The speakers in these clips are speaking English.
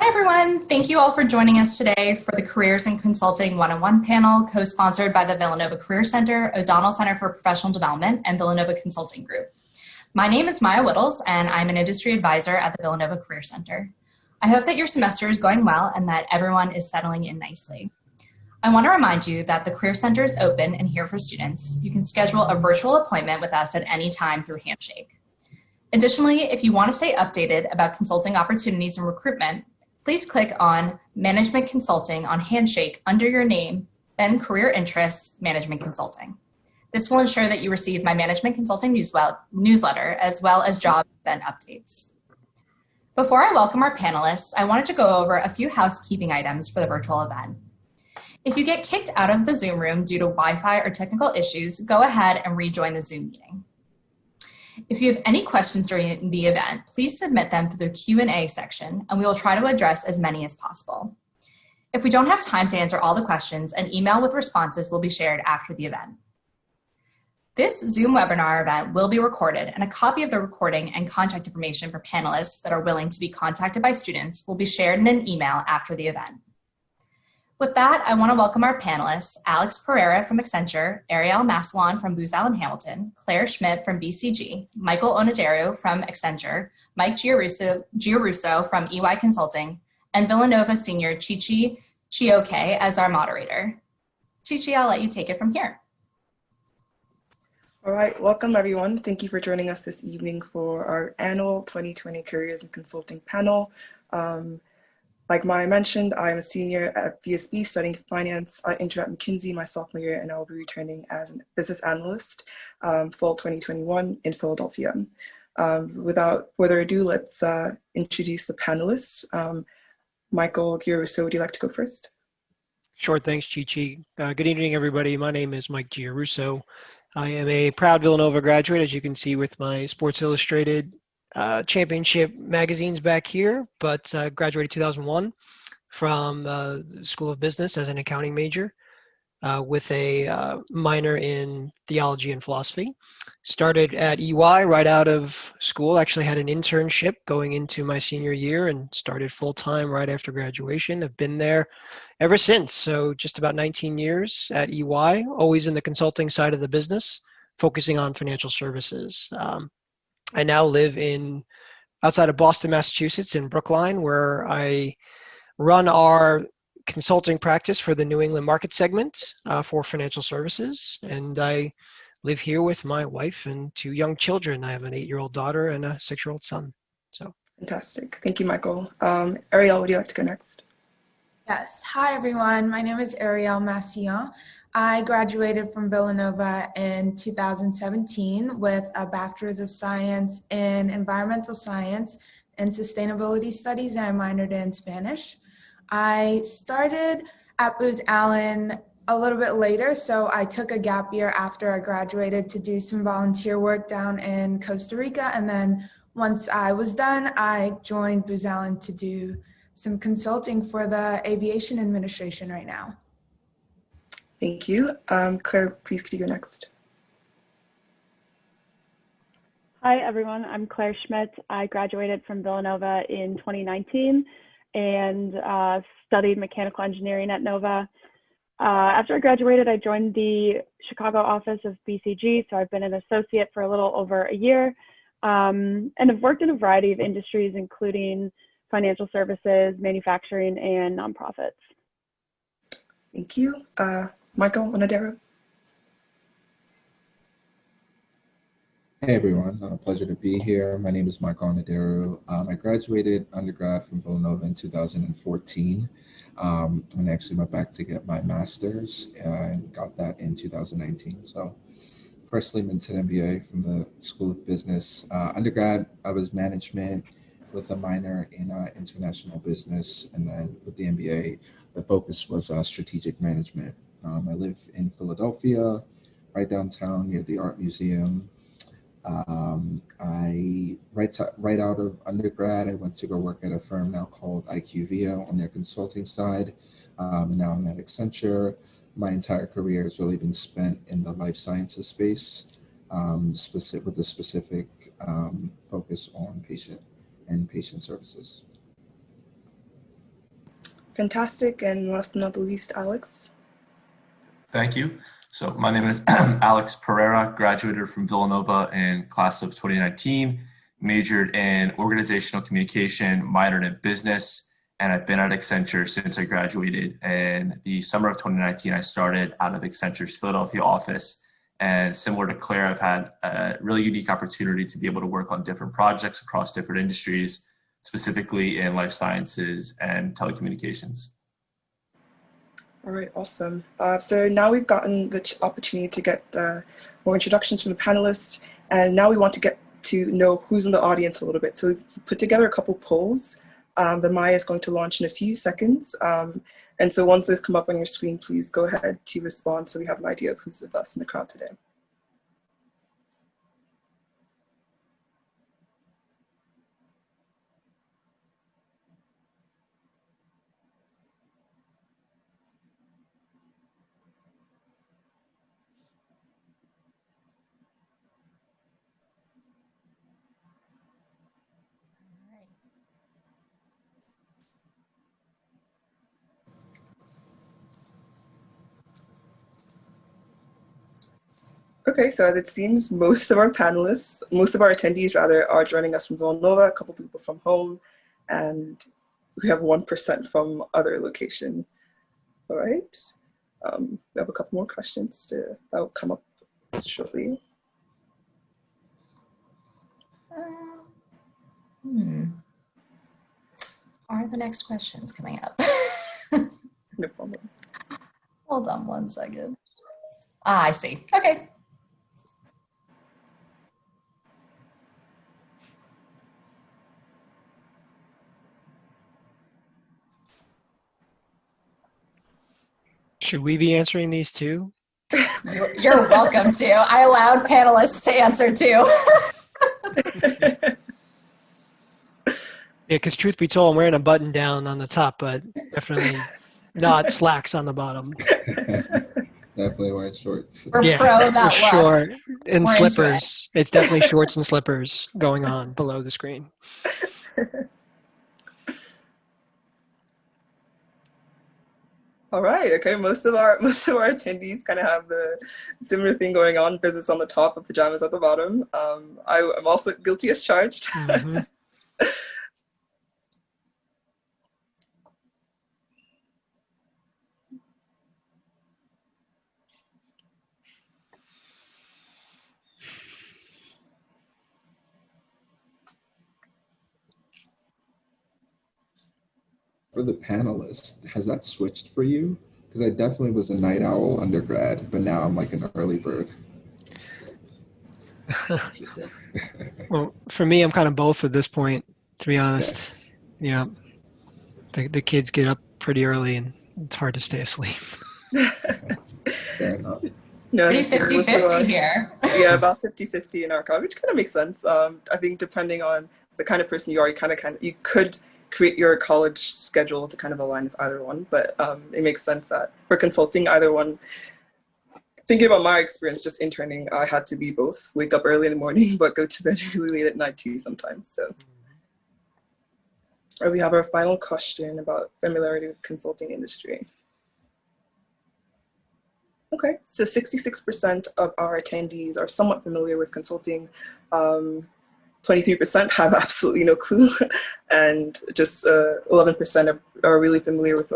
everyone. Thank you all for joining us today for the Careers in Consulting One-on-One panel, co-sponsored by the Villanova Career Center, O'Donnell Center for Professional Development, and Villanova Consulting Group. My name is Maya Whittles, and I'm an industry advisor at the Villanova Career Center. I hope that your semester is going well and that everyone is settling in nicely. I want to remind you that the Career Center is open and here for students. You can schedule a virtual appointment with us at any time through Handshake. Additionally, if you want to stay updated about consulting opportunities and recruitment, please click on Management Consulting on Handshake under your name, then Career Interests, Management Consulting. This will ensure that you receive my Management Consulting newsletter as well as job event updates. Before I welcome our panelists, I wanted to go over a few housekeeping items for the virtual event. If you get kicked out of the Zoom room due to Wi-Fi or technical issues, go ahead and rejoin the Zoom meeting. If you have any questions during the event, please submit them through the Q&A section, and we will try to address as many as possible. If we don't have time to answer all the questions, an email with responses will be shared after the event. This Zoom webinar event will be recorded, and a copy of the recording and contact information for panelists that are willing to be contacted by students will be shared in an email after the event. With that, I want to welcome our panelists, Alex Pereira from Accenture, Arielle Massillon from Booz Hamilton, Claire Schmidt from BCG, Michael Onaderu from Accenture, Mike Giarrusso from EY Consulting, and Villanova senior Chichi Chioke as our moderator. Chichi, I'll let you take it from here. All right, welcome everyone. Thank you for joining us this evening for our annual 2020 Careers in Consulting panel. Like Maya mentioned, I'm a senior at VSB studying finance. I entered at McKinsey my sophomore year, and I will be returning as a business analyst fall 2021 in Philadelphia. Without further ado, let's introduce the panelists. Michael Giarrusso, would you like to go first? Sure, thanks, Chichi. Good evening, everybody. My name is Mike Giarrusso. I am a proud Villanova graduate, as you can see with my Sports Illustrated championship magazines back here, but graduated 2001 from the School of Business as an accounting major with a minor in theology and philosophy. Started at EY right out of school, actually had an internship going into my senior year and started full-time right after graduation. I've been there ever since, so just about 19 years at EY, always in the consulting side of the business, focusing on financial services. I now live outside of Boston, Massachusetts in Brookline, where I run our consulting practice for the New England market segment for financial services. And I live here with my wife and two young children. I have an 8-year-old daughter and a 6-year-old son. So fantastic. Thank you, Michael. Arielle, would you like to go next? Yes. Hi, everyone. My name is Arielle Massillon. I graduated from Villanova in 2017 with a Bachelor's of Science in Environmental Science and Sustainability Studies, and I minored in Spanish. I started at Booz Allen a little bit later, so I took a gap year after I graduated to do some volunteer work down in Costa Rica, and then once I was done, I joined Booz Allen to do some consulting for the aviation administration right now. Thank you. Claire, please could you go next? Hi, everyone. I'm Claire Schmidt. I graduated from Villanova in 2019 and studied mechanical engineering at Nova. After I graduated, I joined the Chicago office of BCG, so I've been an associate for a little over a year, and have worked in a variety of industries, including financial services, manufacturing, and nonprofits. Thank you. Michael Onaderu. Hey everyone, pleasure to be here. My name is Michael Onaderu. I graduated undergrad from Villanova in 2014 and actually went back to get my master's and got that in 2019. So firstly, minted MBA from the School of Business. Undergrad, I was management with a minor in international business, and then with the MBA, the focus was strategic management. I live in Philadelphia, right downtown near the Art Museum. Right out of undergrad, I went to go work at a firm now called IQVIA on their consulting side. And now I'm at Accenture. My entire career has really been spent in the life sciences space, with a specific focus on patient services. Fantastic. And last but not the least, Alex. Thank you. So my name is Alex Pereira, graduated from Villanova in class of 2019, majored in organizational communication, minored in business, and I've been at Accenture since I graduated. In the summer of 2019, I started out of Accenture's Philadelphia office. And similar to Claire, I've had a really unique opportunity to be able to work on different projects across different industries, specifically in life sciences and telecommunications. All right, awesome. So now we've gotten the opportunity to get more introductions from the panelists, and now we want to get to know who's in the audience a little bit. So we've put together a couple polls that Maya is going to launch in a few seconds. And so once those come up on your screen, please go ahead to respond so we have an idea of who's with us in the crowd today. Okay, so as it seems, most of our attendees rather, are joining us from Villanova, a couple people from home, and we have 1% from other location. All right, we have a couple more questions that will come up shortly. Are the next questions coming up? No problem. Hold on one second. Ah, I see. Okay. Should we be answering these too? You're welcome to. I allowed panelists to answer too. Yeah, because truth be told, I'm wearing a button down on the top, but definitely not slacks on the bottom. Definitely wearing shorts. We're pro that for look. sure. And We're into slippers. It's definitely shorts and slippers going on below the screen. All right. Okay. Most of our attendees kind of have the similar thing going on: business on the top and pajamas at the bottom. I'm also guilty as charged. Mm-hmm. For the panelists, has that switched for you? Because I definitely was a night owl undergrad, but now I'm like an early bird. Well, for me, I'm kind of both at this point, to be honest. Yeah. The kids get up pretty early and it's hard to stay asleep. Fair enough. No, Pretty 50-50 here. Yeah, about 50-50 in our crowd, which kind of makes sense. I think depending on the kind of person you are, you could create your college schedule to kind of align with either one, but it makes sense that for consulting, either one. Thinking about my experience just interning, I had to be both. Wake up early in the morning, but go to bed really late at night too sometimes. So we have our final question about familiarity with consulting industry. Okay, so 66% of our attendees are somewhat familiar with consulting. 23% have absolutely no clue, and just 11% are really familiar with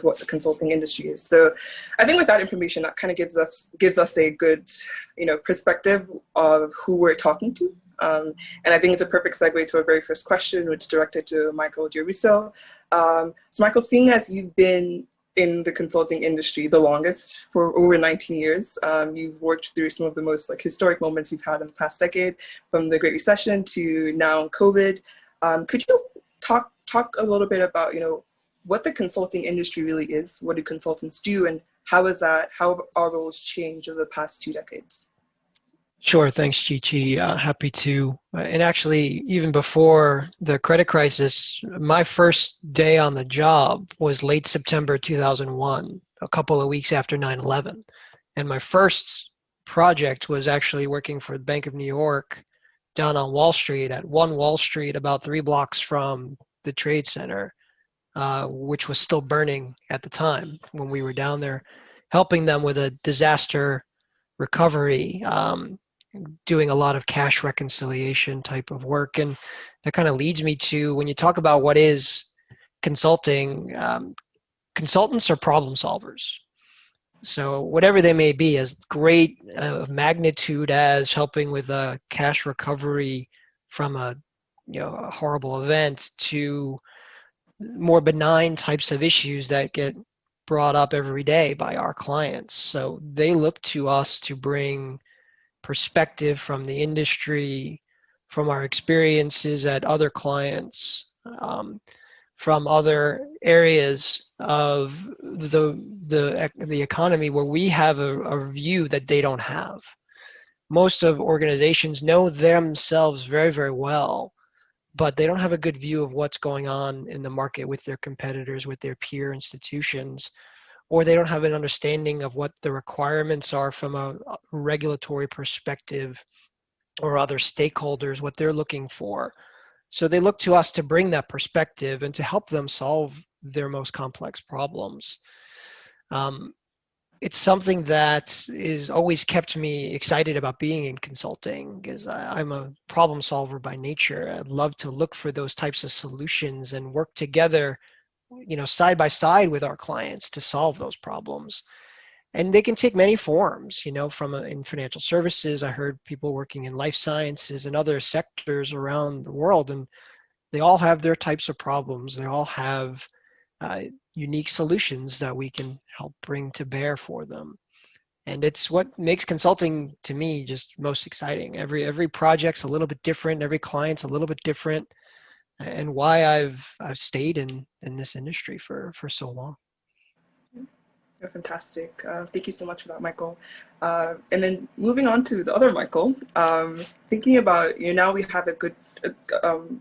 what the consulting industry is. So I think with that information, that kind of gives us a good, perspective of who we're talking to. And I think it's a perfect segue to our very first question, which is directed to Michael Giarrusso. So Michael, seeing as you've been in the consulting industry the longest, for over 19 years. You've worked through some of the most historic moments we've had in the past decade, from the Great Recession to now COVID. Could you talk a little bit about what the consulting industry really is? What do consultants do, and how have our roles changed over the past 2 decades? Sure, thanks, Chi-Chi. Happy to. And actually, even before the credit crisis, my first day on the job was late September 2001, a couple of weeks after 9/11. And my first project was actually working for the Bank of New York down on Wall Street, at 1 Wall Street, about 3 blocks from the Trade Center. which was still burning at the time when we were down there, helping them with a disaster recovery, doing a lot of cash reconciliation type of work. And that kind of leads me to, when you talk about what is consulting, consultants are problem solvers. So whatever they may be, as great magnitude as helping with a cash recovery from a horrible event, to more benign types of issues that get brought up every day by our clients. So they look to us to bring perspective from the industry, from our experiences at other clients, from other areas of the economy where we have a view that they don't have. Most of organizations know themselves very, very well, but they don't have a good view of what's going on in the market with their competitors, with their peer institutions, or they don't have an understanding of what the requirements are from a regulatory perspective or other stakeholders, what they're looking for. So they look to us to bring that perspective and to help them solve their most complex problems. It's something that is always kept me excited about being in consulting, because I'm a problem solver by nature. I'd love to look for those types of solutions and work together, side by side with our clients to solve those problems. And they can take many forms, from in financial services. I heard people working in life sciences and other sectors around the world, and they all have their types of problems. They all have unique solutions that we can help bring to bear for them. And it's what makes consulting, to me, just most exciting. Every project's a little bit different. Every client's a little bit different, and why I've stayed in this industry for so long. You're fantastic. Thank you so much for that, Michael. And then moving on to the other Michael, thinking about, now we have a good,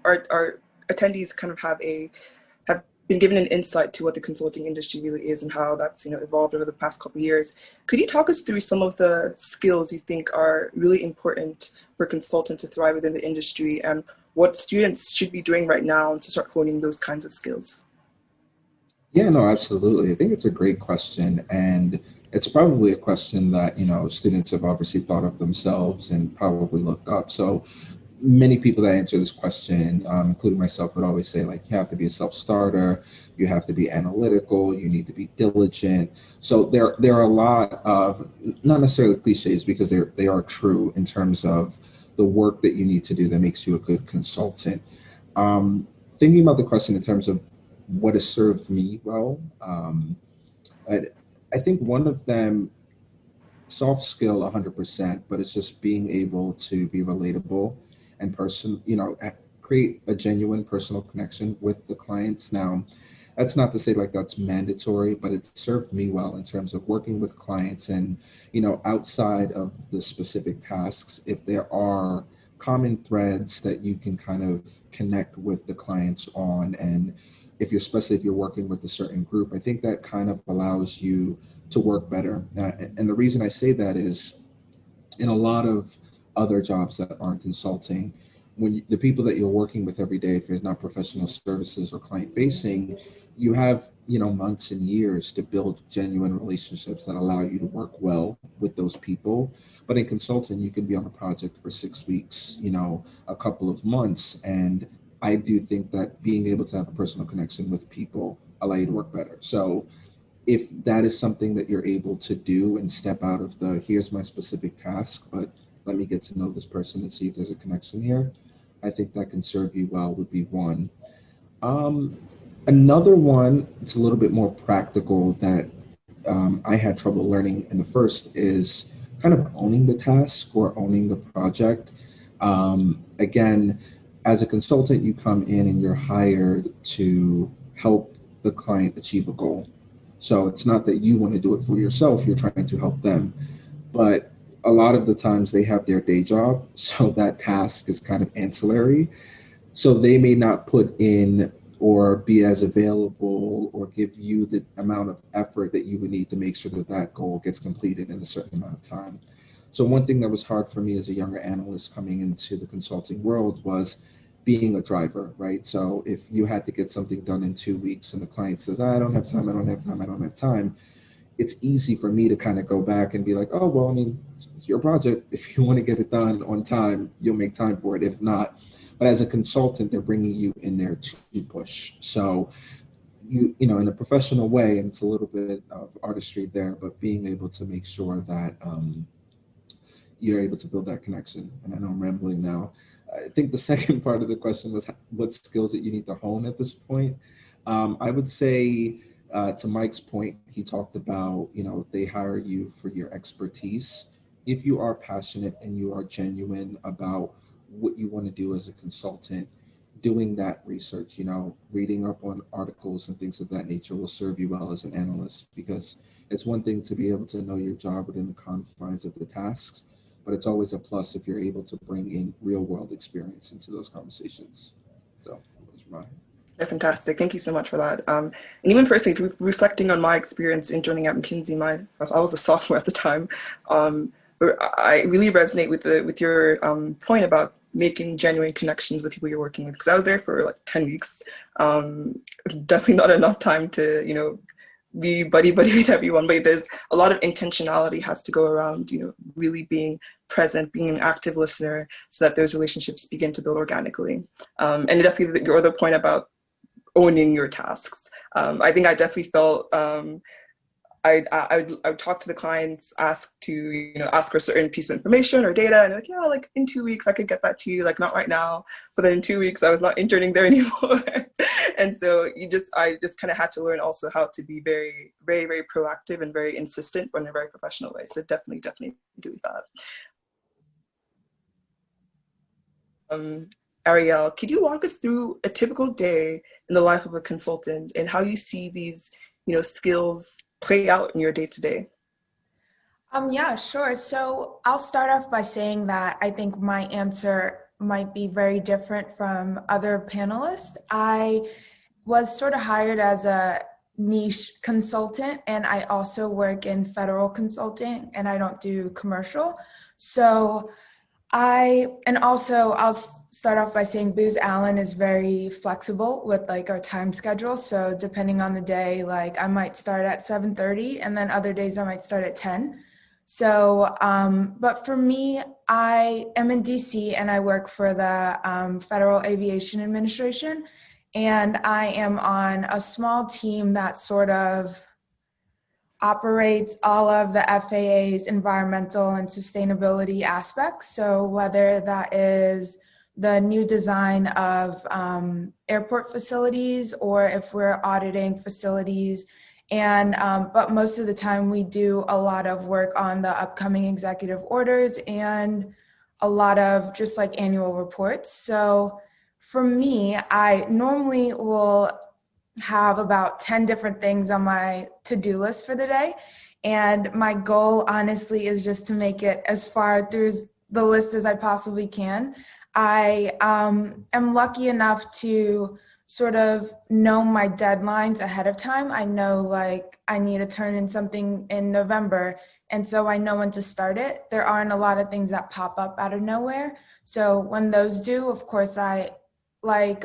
our attendees kind of have been given an insight to what the consulting industry really is and how that's evolved over the past couple of years. Could you talk us through some of the skills you think are really important for consultants to thrive within the industry, and what students should be doing right now to start honing those kinds of skills? Yeah, no, absolutely. I think it's a great question, and it's probably a question that students have obviously thought of themselves and probably looked up. So many people that answer this question, including myself, would always say, like, you have to be a self-starter, you have to be analytical, you need to be diligent. So there are a lot of, not necessarily cliches, because they are true in terms of the work that you need to do that makes you a good consultant. Thinking about the question in terms of what has served me well, I think one of them, soft skill 100%, but it's just being able to be relatable and create a genuine personal connection with the clients. Now, that's not to say like that's mandatory, but it served me well in terms of working with clients and, outside of the specific tasks, if there are common threads that you can kind of connect with the clients on, and especially if you're working with a certain group, I think that kind of allows you to work better. And the reason I say that is, in a lot of other jobs that aren't consulting, the people that you're working with every day, if it's not professional services or client facing, you have months and years to build genuine relationships that allow you to work well with those people. But in consulting, you can be on a project for 6 weeks, a couple of months, and I do think that being able to have a personal connection with people allow you to work better. So if that is something that you're able to do and step out of here's my specific task, but let me get to know this person and see if there's a connection here, I think that can serve you well, would be one. Another one, it's a little bit more practical, that I had trouble learning in the first, is kind of owning the task or owning the project. Again, as a consultant, you come in and you're hired to help the client achieve a goal. So it's not that you want to do it for yourself, you're trying to help them. But a lot of the times they have their day job, so that task is kind of ancillary. So they may not put in or be as available or give you the amount of effort that you would need to make sure that that goal gets completed in a certain amount of time. So one thing that was hard for me as a younger analyst coming into the consulting world was being a driver, right? So if you had to get something done in 2 weeks and the client says, I don't have time, I don't have time, I don't have time, it's easy for me to kind of go back and be like, oh, well, I mean, it's your project. If you want to get it done on time, you'll make time for it. If not, but as a consultant, they're bringing you in there to push. So you know, in a professional way, and it's a little bit of artistry there, but being able to make sure that you're able to build that connection. And I know I'm rambling now. I think the second part of the question was what skills that you need to hone at this point. I would say to Mike's point, he talked about, you know, they hire you for your expertise. If you are passionate and you are genuine about what you want to do as a consultant, doing that research, you know, reading up on articles and things of that nature will serve you well as an analyst, because it's one thing to be able to know your job within the confines of the tasks, but it's always a plus if you're able to bring in real world experience into those conversations. So that's mine. Yeah, fantastic. Thank you so much for that. And even personally, reflecting on my experience in joining at McKinsey, I was a sophomore at the time. I really resonate with your point about making genuine connections with people you're working with, because I was there for like 10 weeks. Definitely not enough time to, you know, be buddy with everyone, but there's a lot of intentionality has to go around, you know, really being present, being an active listener, so that those relationships begin to build organically. And definitely your other point about owning your tasks. I think I definitely felt I would talk to the clients, ask for a certain piece of information or data, and like, yeah, like in 2 weeks I could get that to you, like not right now. But then in 2 weeks I was not interning there anymore. And so I just kind of had to learn also how to be very, very, very proactive and very insistent, but in a very professional way. So definitely do that. Arielle, could you walk us through a typical day in the life of a consultant and how you see these, you know, skills play out in your day-to-day? Yeah, sure. So I'll start off by saying that I think my answer might be very different from other panelists. I was sort of hired as a niche consultant, and I also work in federal consulting, and I don't do commercial. So I'll start off by saying Booz Allen is very flexible with like our time schedule. So depending on the day, like I might start at 7:30 and then other days I might start at 10. So, but for me, I am in DC and I work for the Federal Aviation Administration, and I am on a small team that sort of operates all of the FAA's environmental and sustainability aspects. So whether that is the new design of airport facilities, or if we're auditing facilities. And but most of the time we do a lot of work on the upcoming executive orders and a lot of just like annual reports. So for me, I normally will have about 10 different things on my to-do list for the day. And my goal, honestly, is just to make it as far through the list as I possibly can. I am lucky enough to sort of know my deadlines ahead of time. I know like I need to turn in something in November, and so I know when to start it. There aren't a lot of things that pop up out of nowhere. So when those do, of course, I like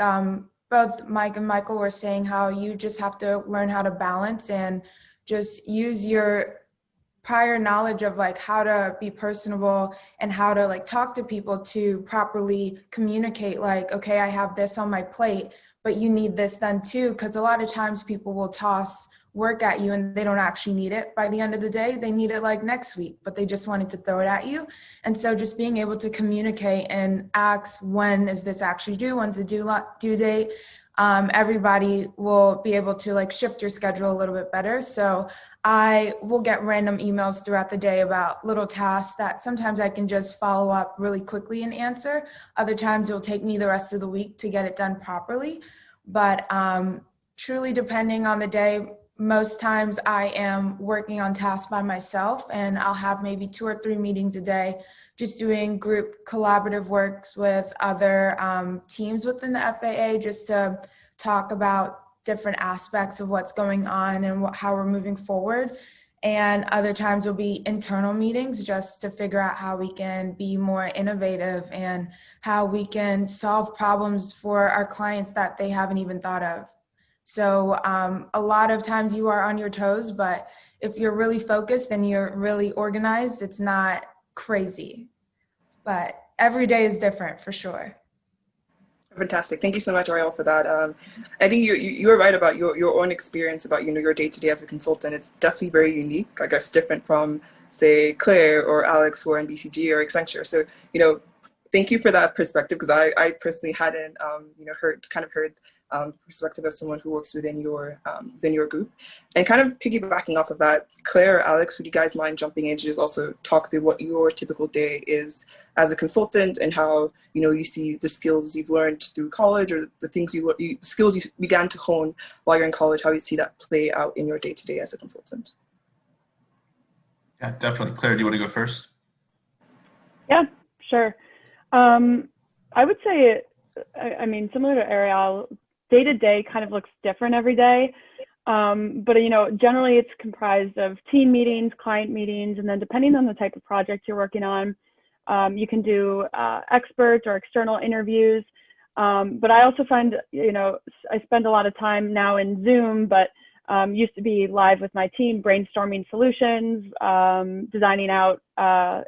both Mike and Michael were saying how you just have to learn how to balance and just use your prior knowledge of like how to be personable and how to like talk to people to properly communicate like, okay, I have this on my plate, but you need this done too. Because a lot of times people will toss work at you and they don't actually need it by the end of the day. They need it like next week, but they just wanted to throw it at you. And so just being able to communicate and ask, when is this actually due? When's the due date? Everybody will be able to like shift your schedule a little bit better. So I will get random emails throughout the day about little tasks that sometimes I can just follow up really quickly and answer. Other times it'll take me the rest of the week to get it done properly. But truly depending on the day, most times I am working on tasks by myself, and I'll have maybe 2 or 3 meetings a day, just doing group collaborative works with other teams within the FAA, just to talk about different aspects of what's going on and how we're moving forward. And other times will be internal meetings just to figure out how we can be more innovative and how we can solve problems for our clients that they haven't even thought of. So a lot of times you are on your toes, but if you're really focused and you're really organized, it's not crazy. But every day is different for sure. Fantastic. Thank you so much, Arielle, for that. I think you're right about your own experience about, your day-to-day as a consultant. It's definitely very unique, I guess, different from, say, Claire or Alex who are in BCG or Accenture. So, thank you for that perspective, because I personally hadn't, heard perspective of someone who works within your group. And kind of piggybacking off of that, Claire or Alex, would you guys mind jumping in to just also talk through what your typical day is as a consultant and how, you see the skills you've learned through college, or the things skills you began to hone while you're in college, how you see that play out in your day-to-day as a consultant? Yeah, definitely. Claire, do you want to go first? Yeah, sure. I would say, similar to Arielle, day-to-day kind of looks different every day. But generally it's comprised of team meetings, client meetings, and then depending on the type of project you're working on, you can do expert or external interviews. But I also find, I spend a lot of time now in Zoom, but used to be live with my team, brainstorming solutions, designing out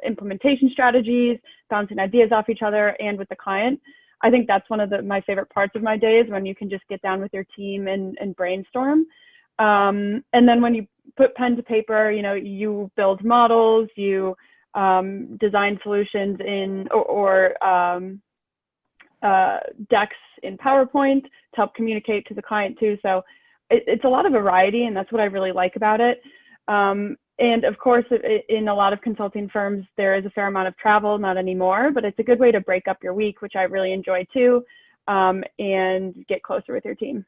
implementation strategies, bouncing ideas off each other, and with the client. I think that's one of my favorite parts of my day, is when you can just get down with your team and brainstorm. And then when you put pen to paper, you build models, you design solutions or decks in PowerPoint to help communicate to the client too. So it's a lot of variety, and that's what I really like about it. And of course, in a lot of consulting firms, there is a fair amount of travel, not anymore, but it's a good way to break up your week, which I really enjoy too, and get closer with your team.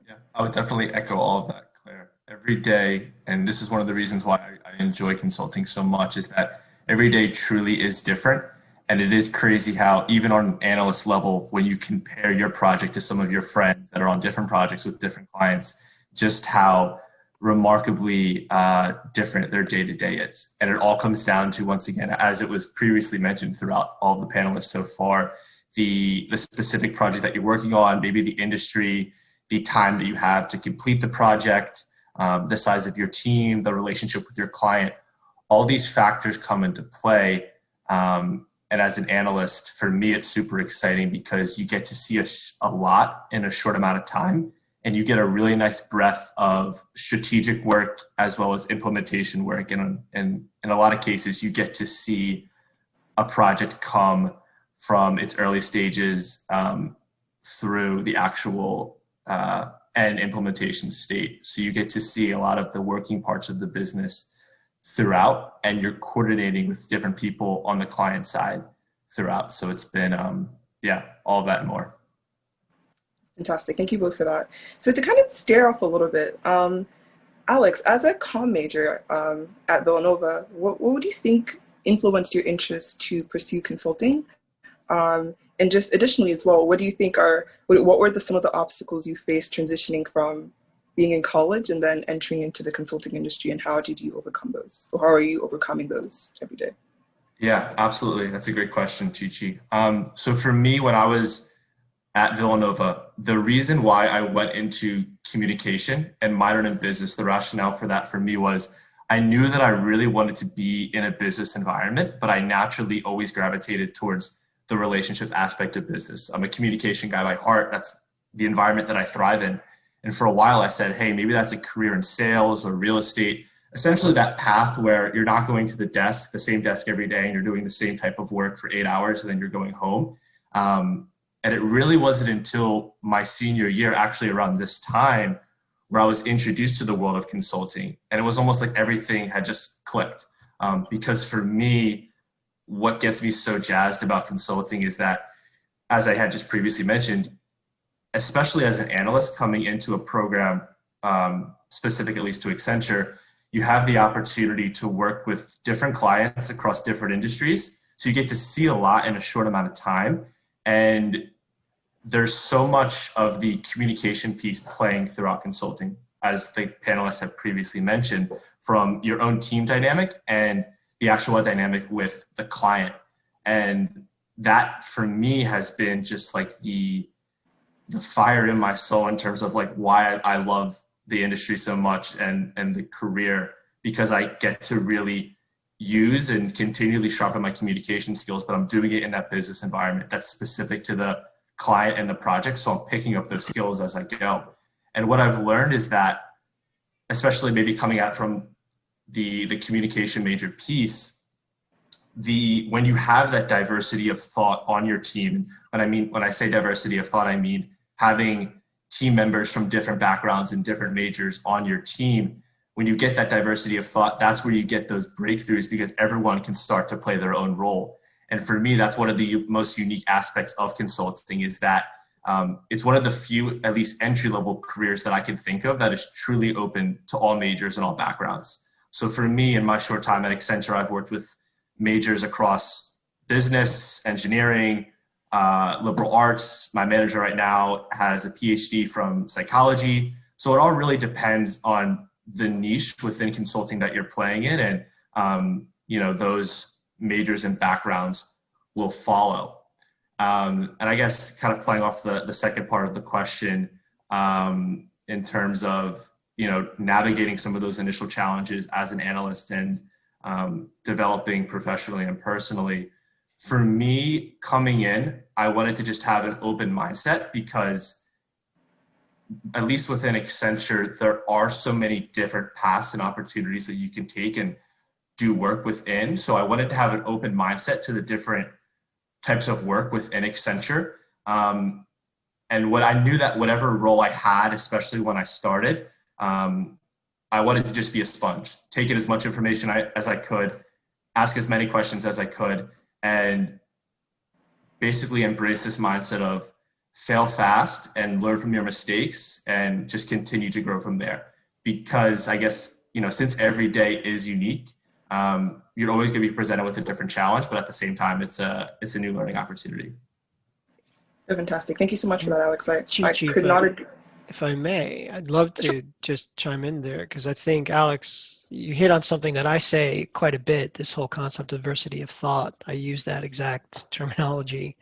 Yeah, I would definitely echo all of that, Claire. Every day, and this is one of the reasons why I enjoy consulting so much, is that every day truly is different. And it is crazy how even on an analyst level, when you compare your project to some of your friends that are on different projects with different clients, just how remarkably different their day-to-day is. And it all comes down to, once again, as it was previously mentioned throughout all the panelists so far, the specific project that you're working on, maybe the industry, the time that you have to complete the project, the size of your team, the relationship with your client, all these factors come into play. And as an analyst, for me, it's super exciting because you get to see a lot in a short amount of time, and you get a really nice breadth of strategic work as well as implementation work. And in a lot of cases, you get to see a project come from its early stages through the actual end implementation state. So you get to see a lot of the working parts of the business throughout, and you're coordinating with different people on the client side throughout. So it's been, all of that and more. Fantastic. Thank you both for that. So to kind of stare off a little bit, Alex, as a comm major at Villanova, what would you think influenced your interest to pursue consulting? And just additionally as well, what do you think what were some of the obstacles you faced transitioning from being in college and then entering into the consulting industry, and how did you overcome those? Or how are you overcoming those every day? Yeah, absolutely. That's a great question, Chi-Chi. So for me, when I was at Villanova, the reason why I went into communication and minored in business, the rationale for that for me was I knew that I really wanted to be in a business environment, but I naturally always gravitated towards the relationship aspect of business. I'm a communication guy by heart. That's the environment that I thrive in. And for a while I said, hey, maybe that's a career in sales or real estate, essentially that path where you're not going to the same desk every day, and you're doing the same type of work for 8 hours and then you're going home. And it really wasn't until my senior year, actually around this time, where I was introduced to the world of consulting. And it was almost like everything had just clicked. Because for me, what gets me so jazzed about consulting is that, as I had just previously mentioned, especially as an analyst coming into a program, specific at least to Accenture, you have the opportunity to work with different clients across different industries. So you get to see a lot in a short amount of time. And there's so much of the communication piece playing throughout consulting. as the panelists have previously mentioned, from your own team dynamic and the actual dynamic with the client. And that for me has been just like the fire in my soul in terms of like why I love the industry so much and the career, because I get to really use and continually sharpen my communication skills, but I'm doing it in that business environment that's specific to the client and the project. So I'm picking up those skills as I go. And what I've learned is that, especially maybe coming out from the communication major piece, when you have that diversity of thought on your team, when I say diversity of thought, I mean having team members from different backgrounds and different majors on your team. When you get that diversity of thought, that's where you get those breakthroughs, because everyone can start to play their own role. And for me, that's one of the most unique aspects of consulting, is that it's one of the few, at least entry-level careers that I can think of that is truly open to all majors and all backgrounds. So for me, in my short time at Accenture, I've worked with majors across business, engineering, liberal arts. My manager right now has a PhD from psychology. So it all really depends on the niche within consulting that you're playing in, and those majors and backgrounds will follow. And I guess kind of playing off the second part of the question, in terms of navigating some of those initial challenges as an analyst and developing professionally and personally. For me, coming in, I wanted to just have an open mindset, because at least within Accenture, there are so many different paths and opportunities that you can take and do work within. So I wanted to have an open mindset to the different types of work within Accenture. And what I knew that whatever role I had, especially when I started, I wanted to just be a sponge, take in as much information as I could, ask as many questions as I could, and basically embrace this mindset of fail fast and learn from your mistakes and just continue to grow from there. Because I guess, since every day is unique, you're always going to be presented with a different challenge, but at the same time, it's a new learning opportunity. Fantastic. Thank you so much for that, Alex. I could not agree. If I may, I'd love to just chime in there, because I think, Alex, you hit on something that I say quite a bit, this whole concept of diversity of thought. I use that exact terminology,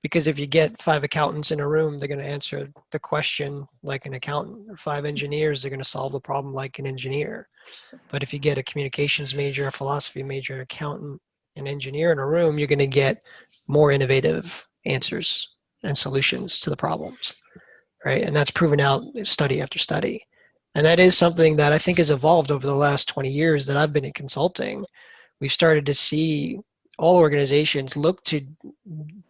because if you get 5 accountants in a room, they're going to answer the question like an accountant, or 5 engineers, they're going to solve the problem like an engineer. But if you get a communications major, a philosophy major, an accountant, an engineer in a room, you're going to get more innovative answers and solutions to the problems. Right? And that's proven out study after study. And that is something that I think has evolved over the last 20 years that I've been in consulting. We've started to see all organizations look to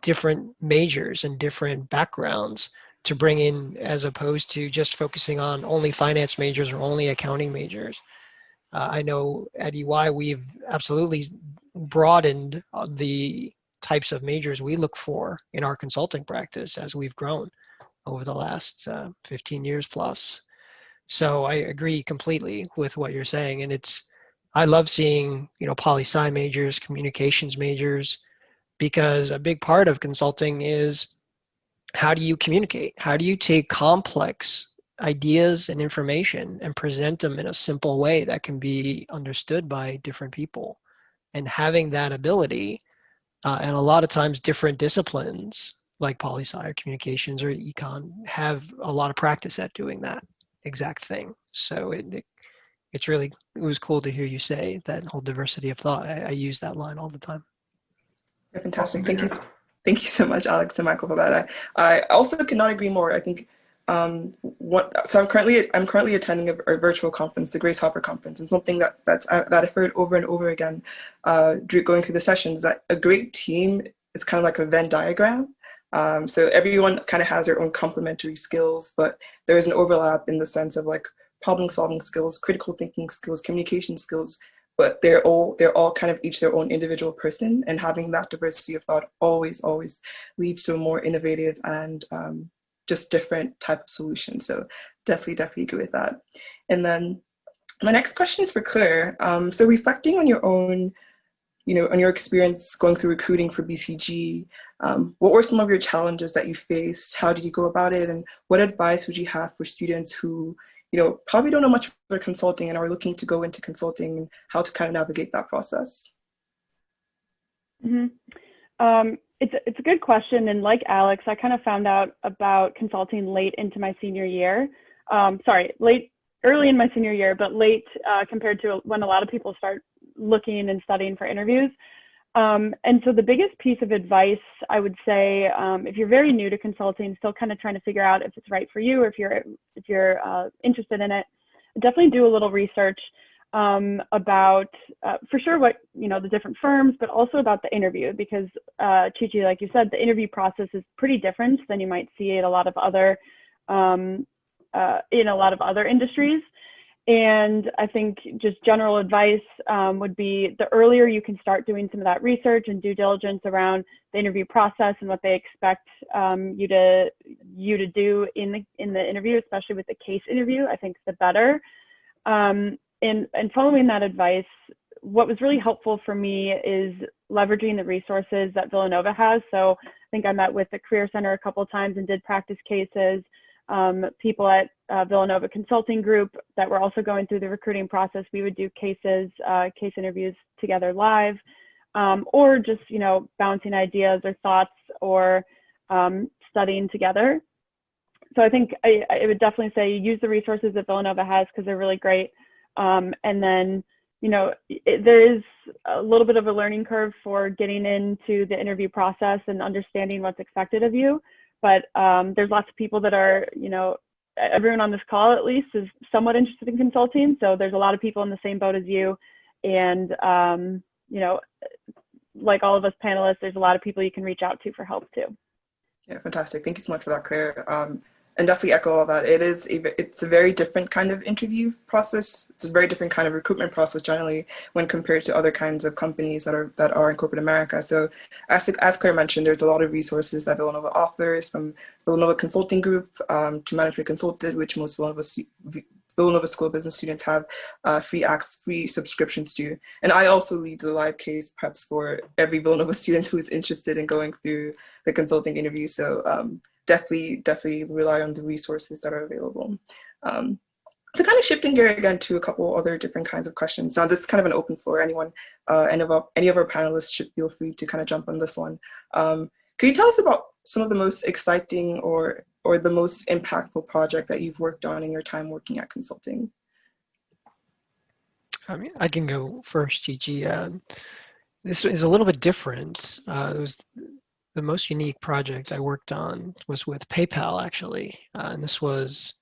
different majors and different backgrounds to bring in, as opposed to just focusing on only finance majors or only accounting majors. I know at EY, we've absolutely broadened the types of majors we look for in our consulting practice as we've grown over the last 15 years plus. So I agree completely with what you're saying. And I love seeing, poli-sci majors, communications majors, because a big part of consulting is, how do you communicate? How do you take complex ideas and information and present them in a simple way that can be understood by different people? And having that ability, and a lot of times different disciplines like poli-sci or communications or econ have a lot of practice at doing that exact thing. So it was cool to hear you say that whole diversity of thought. I use that line all the time. Fantastic. Thank you so much, Alex and Michael, for that. I also could not agree more. I think so I'm currently attending a virtual conference, the Grace Hopper Conference, and something that I've heard over and over again going through the sessions, that a great team is kind of like a Venn diagram. So everyone kind of has their own complementary skills, but there is an overlap in the sense of like problem solving skills, critical thinking skills, communication skills, but they're all kind of each their own individual person, and having that diversity of thought always leads to a more innovative and just different type of solution. So definitely agree with that. And then my next question is for Claire. So reflecting on your own, on your experience going through recruiting for BCG, what were some of your challenges that you faced? How did you go about it? And what advice would you have for students who, probably don't know much about consulting and are looking to go into consulting, and how to kind of navigate that process? It's a good question. And like Alex, I kind of found out about consulting late into my senior year. Early in my senior year, but late compared to when a lot of people start looking and studying for interviews. And so the biggest piece of advice I would say, if you're very new to consulting, still kind of trying to figure out if it's right for you, or if you're interested in it, definitely do a little research about for sure what the different firms, but also about the interview, because Chi-Chi, like you said, the interview process is pretty different than you might see in a lot of other industries. And I think just general advice would be, the earlier you can start doing some of that research and due diligence around the interview process and what they expect you to do in the interview, especially with the case interview, I think the better. And following that advice, what was really helpful for me is leveraging the resources that Villanova has. So I think I met with the Career Center a couple of times and did practice cases. People at Villanova Consulting Group that were also going through the recruiting process, we would do case interviews together live, or just, bouncing ideas or thoughts, or studying together. So I think I would definitely say use the resources that Villanova has, because they're really great. And then, there is a little bit of a learning curve for getting into the interview process and understanding what's expected of you. But there's lots of people that are, everyone on this call at least is somewhat interested in consulting. So there's a lot of people in the same boat as you. And, like all of us panelists, there's a lot of people you can reach out to for help too. Yeah, fantastic. Thank you so much for that, Claire. And definitely echo all that. It's a very different kind of interview process. It's a very different kind of recruitment process generally when compared to other kinds of companies that are in corporate America. So as Claire mentioned, there's a lot of resources that Villanova offers, from Villanova Consulting Group to Management Consulted, which most Villanova School of Business students have free subscriptions to. And I also lead the live case preps for every Villanova student who is interested in going through the consulting interview. So definitely rely on the resources that are available. So kind of shifting gear again to a couple other different kinds of questions. Now, this is kind of an open floor. Anyone, any of our panelists should feel free to kind of jump on this one. Can you tell us about some of the most exciting or the most impactful project that you've worked on in your time working at consulting? I mean, I can go first, Gigi. This is a little bit different. It was the most unique project I worked on was with PayPal, actually. And this was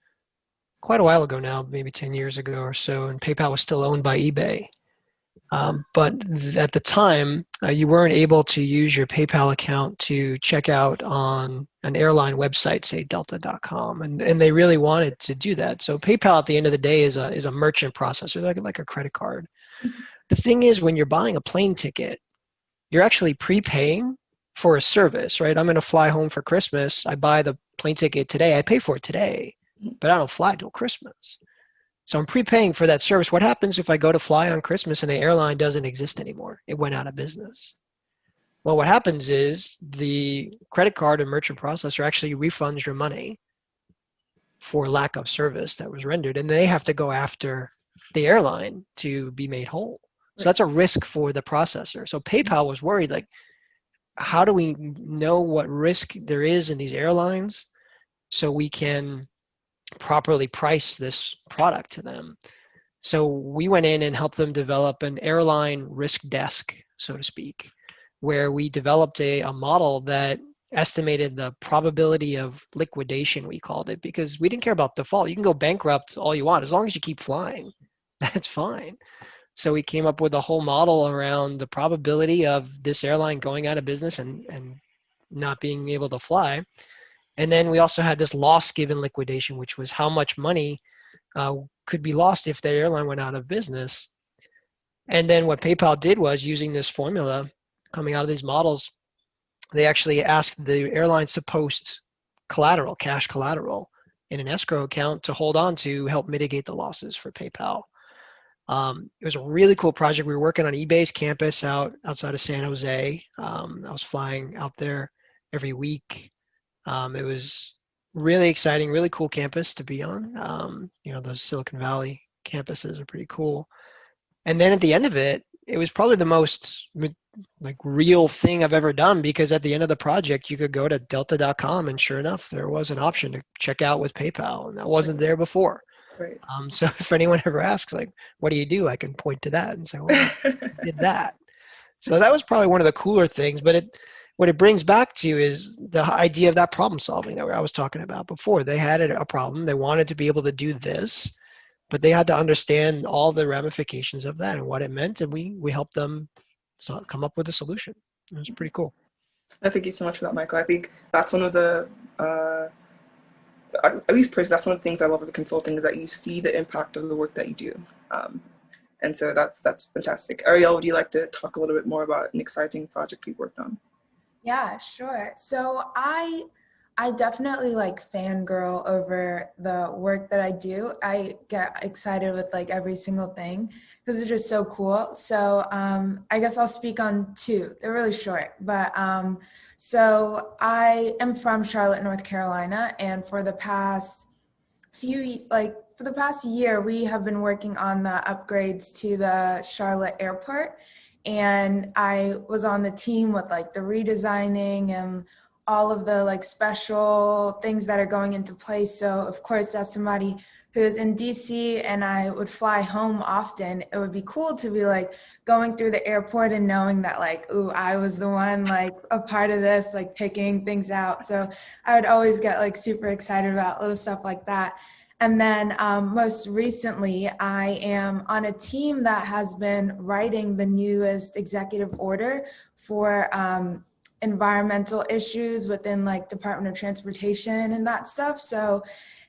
quite a while ago now, maybe 10 years ago or so, and PayPal was still owned by eBay. But at the time, you weren't able to use your PayPal account to check out on an airline website, say delta.com, and they really wanted to do that. So PayPal at the end of the day is a merchant processor, like a credit card. Mm-hmm. The thing is, when you're buying a plane ticket, you're actually prepaying for a service, right? I'm going to fly home for Christmas. I buy the plane ticket today. I pay for it today, but I don't fly till Christmas. So I'm prepaying for that service. What happens if I go to fly on Christmas and the airline doesn't exist anymore? It went out of business. Well, what happens is the credit card and merchant processor actually refunds your money for lack of service that was rendered, and they have to go after the airline to be made whole. So that's a risk for the processor. So PayPal was worried, like, how do we know what risk there is in these airlines so we can properly price this product to them? So we went in and helped them develop an airline risk desk, so to speak, where we developed a model that estimated the probability of liquidation, we called it, because we didn't care about default. You can go bankrupt all you want. As long as you keep flying, that's fine. So we came up with a whole model around the probability of this airline going out of business and not being able to fly. And then we also had this loss given liquidation, which was how much money could be lost if the airline went out of business. And then what PayPal did was, using this formula coming out of these models, they actually asked the airlines to post collateral, cash collateral, in an escrow account to hold on to help mitigate the losses for PayPal. It was a really cool project. We were working on eBay's campus outside of San Jose. I was flying out there every week. It was really exciting, really cool campus to be on. Those Silicon Valley campuses are pretty cool. And then at the end of it, it was probably the most like real thing I've ever done, because at the end of the project, you could go to delta.com and sure enough, there was an option to check out with PayPal, and that wasn't there before. Right. So if anyone ever asks, like, what do? I can point to that and say, well, I did that. So that was probably one of the cooler things. But what it brings back to is the idea of that problem solving that I was talking about before. They had a problem. They wanted to be able to do this, but they had to understand all the ramifications of that and what it meant. And we helped them come up with a solution. It was pretty cool. Thank you so much for that, Michael. I think that's one of the, at least personally, that's one of the things I love about consulting, is that you see the impact of the work that you do. And so that's fantastic. Arielle, would you like to talk a little bit more about an exciting project you've worked on? Yeah, sure. So I definitely like fangirl over the work that I do. I get excited with like every single thing because it's just so cool. So I guess I'll speak on two. They're really short, but so I am from Charlotte, North Carolina, and for the past year, we have been working on the upgrades to the Charlotte airport. And I was on the team with like the redesigning and all of the like special things that are going into place. So of course, as somebody who's in DC and I would fly home often, it would be cool to be like going through the airport and knowing that like, ooh, I was the one like a part of this, like picking things out. So I would always get like super excited about little stuff like that. And then most recently, I am on a team that has been writing the newest executive order for environmental issues within like Department of Transportation and that stuff. So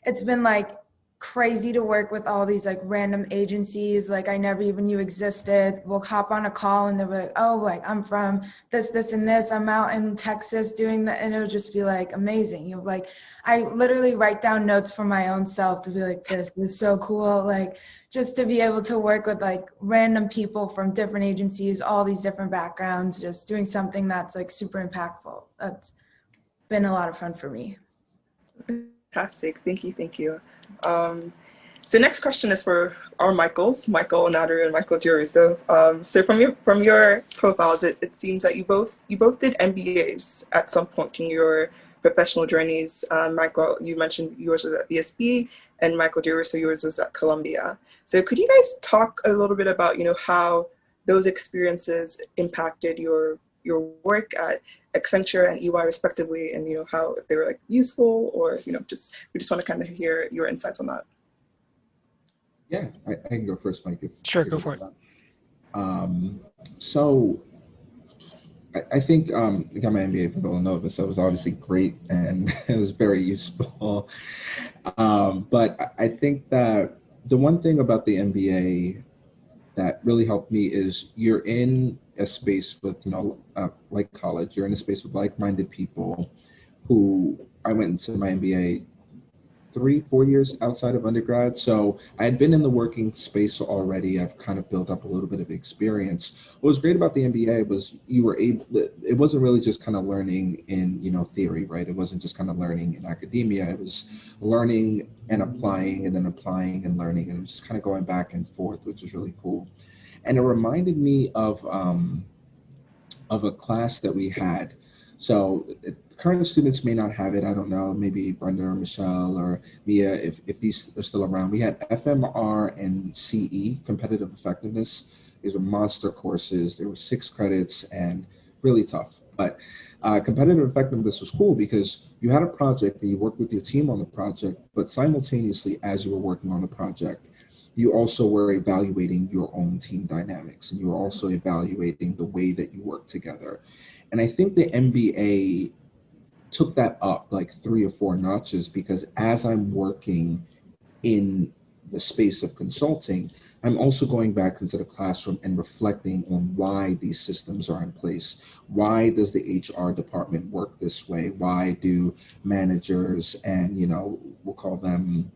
it's been like crazy to work with all these like random agencies like I never even knew existed. We'll hop on a call and they'll be like, oh, like I'm from this, and this. I'm out in Texas doing that. And it'll just be like amazing. You're like, I literally write down notes for my own self to be like, this is so cool. Like just to be able to work with like random people from different agencies, all these different backgrounds, just doing something that's like super impactful. That's been a lot of fun for me. Fantastic. Thank you. So next question is for our Michaels, Michael Onaderu and Michael Giarrusso. So from your profiles, it seems that you both did MBAs at some point in your professional journeys. Michael, you mentioned yours was at VSB, and Michael Giarrusso, yours was at Columbia. So could you guys talk a little bit about, how those experiences impacted your work at Accenture and EY respectively, and how they were like useful, or we just want to kind of hear your insights on that. Yeah, I can go first, Mike. Sure, go for it. So I think I got my MBA from Villanova, so it was obviously great and it was very useful. But I think that the one thing about the MBA that really helped me is you're in a space with, like college, you're in a space with like-minded people who I went into my MBA 3-4 years outside of undergrad. So I had been in the working space already. I've kind of built up a little bit of experience. What was great about the MBA was it wasn't really just kind of learning in, theory, right? It wasn't just kind of learning in academia. It was learning and applying and then applying and learning and just kind of going back and forth, which was really cool. And it reminded me of a class that we had. So current students may not have it. I don't know, maybe Brenda or Michelle or Mia, if these are still around. We had FMR and CE, competitive effectiveness. These were monster courses. There were 6 credits and really tough. But competitive effectiveness was cool because you had a project and you worked with your team on the project, but simultaneously as you were working on the project, you also were evaluating your own team dynamics, and you were also evaluating the way that you work together. And I think the MBA took that up like 3 or 4 notches, because as I'm working in the space of consulting, I'm also going back into the classroom and reflecting on why these systems are in place. Why does the HR department work this way? Why do managers and, we'll call them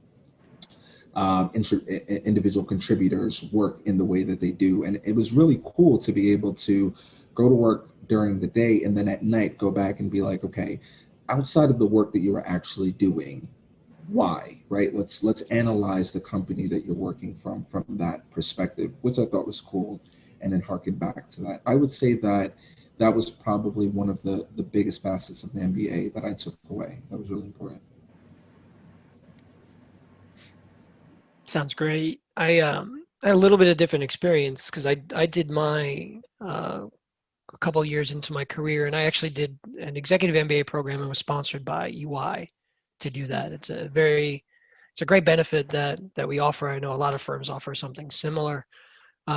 individual contributors work in the way that they do? And it was really cool to be able to go to work during the day and then at night go back and be like, okay, outside of the work that you were actually doing, why, right? Let's analyze the company that you're working from that perspective, which I thought was cool, and then harken back to that. I would say that that was probably one of the biggest facets of the MBA that I took away. That was really important. Sounds great. I had a little bit of different experience because I did my a couple of years into my career, and I actually did an executive MBA program and was sponsored by EY to do that. It's a great benefit that we offer. I know a lot of firms offer something similar.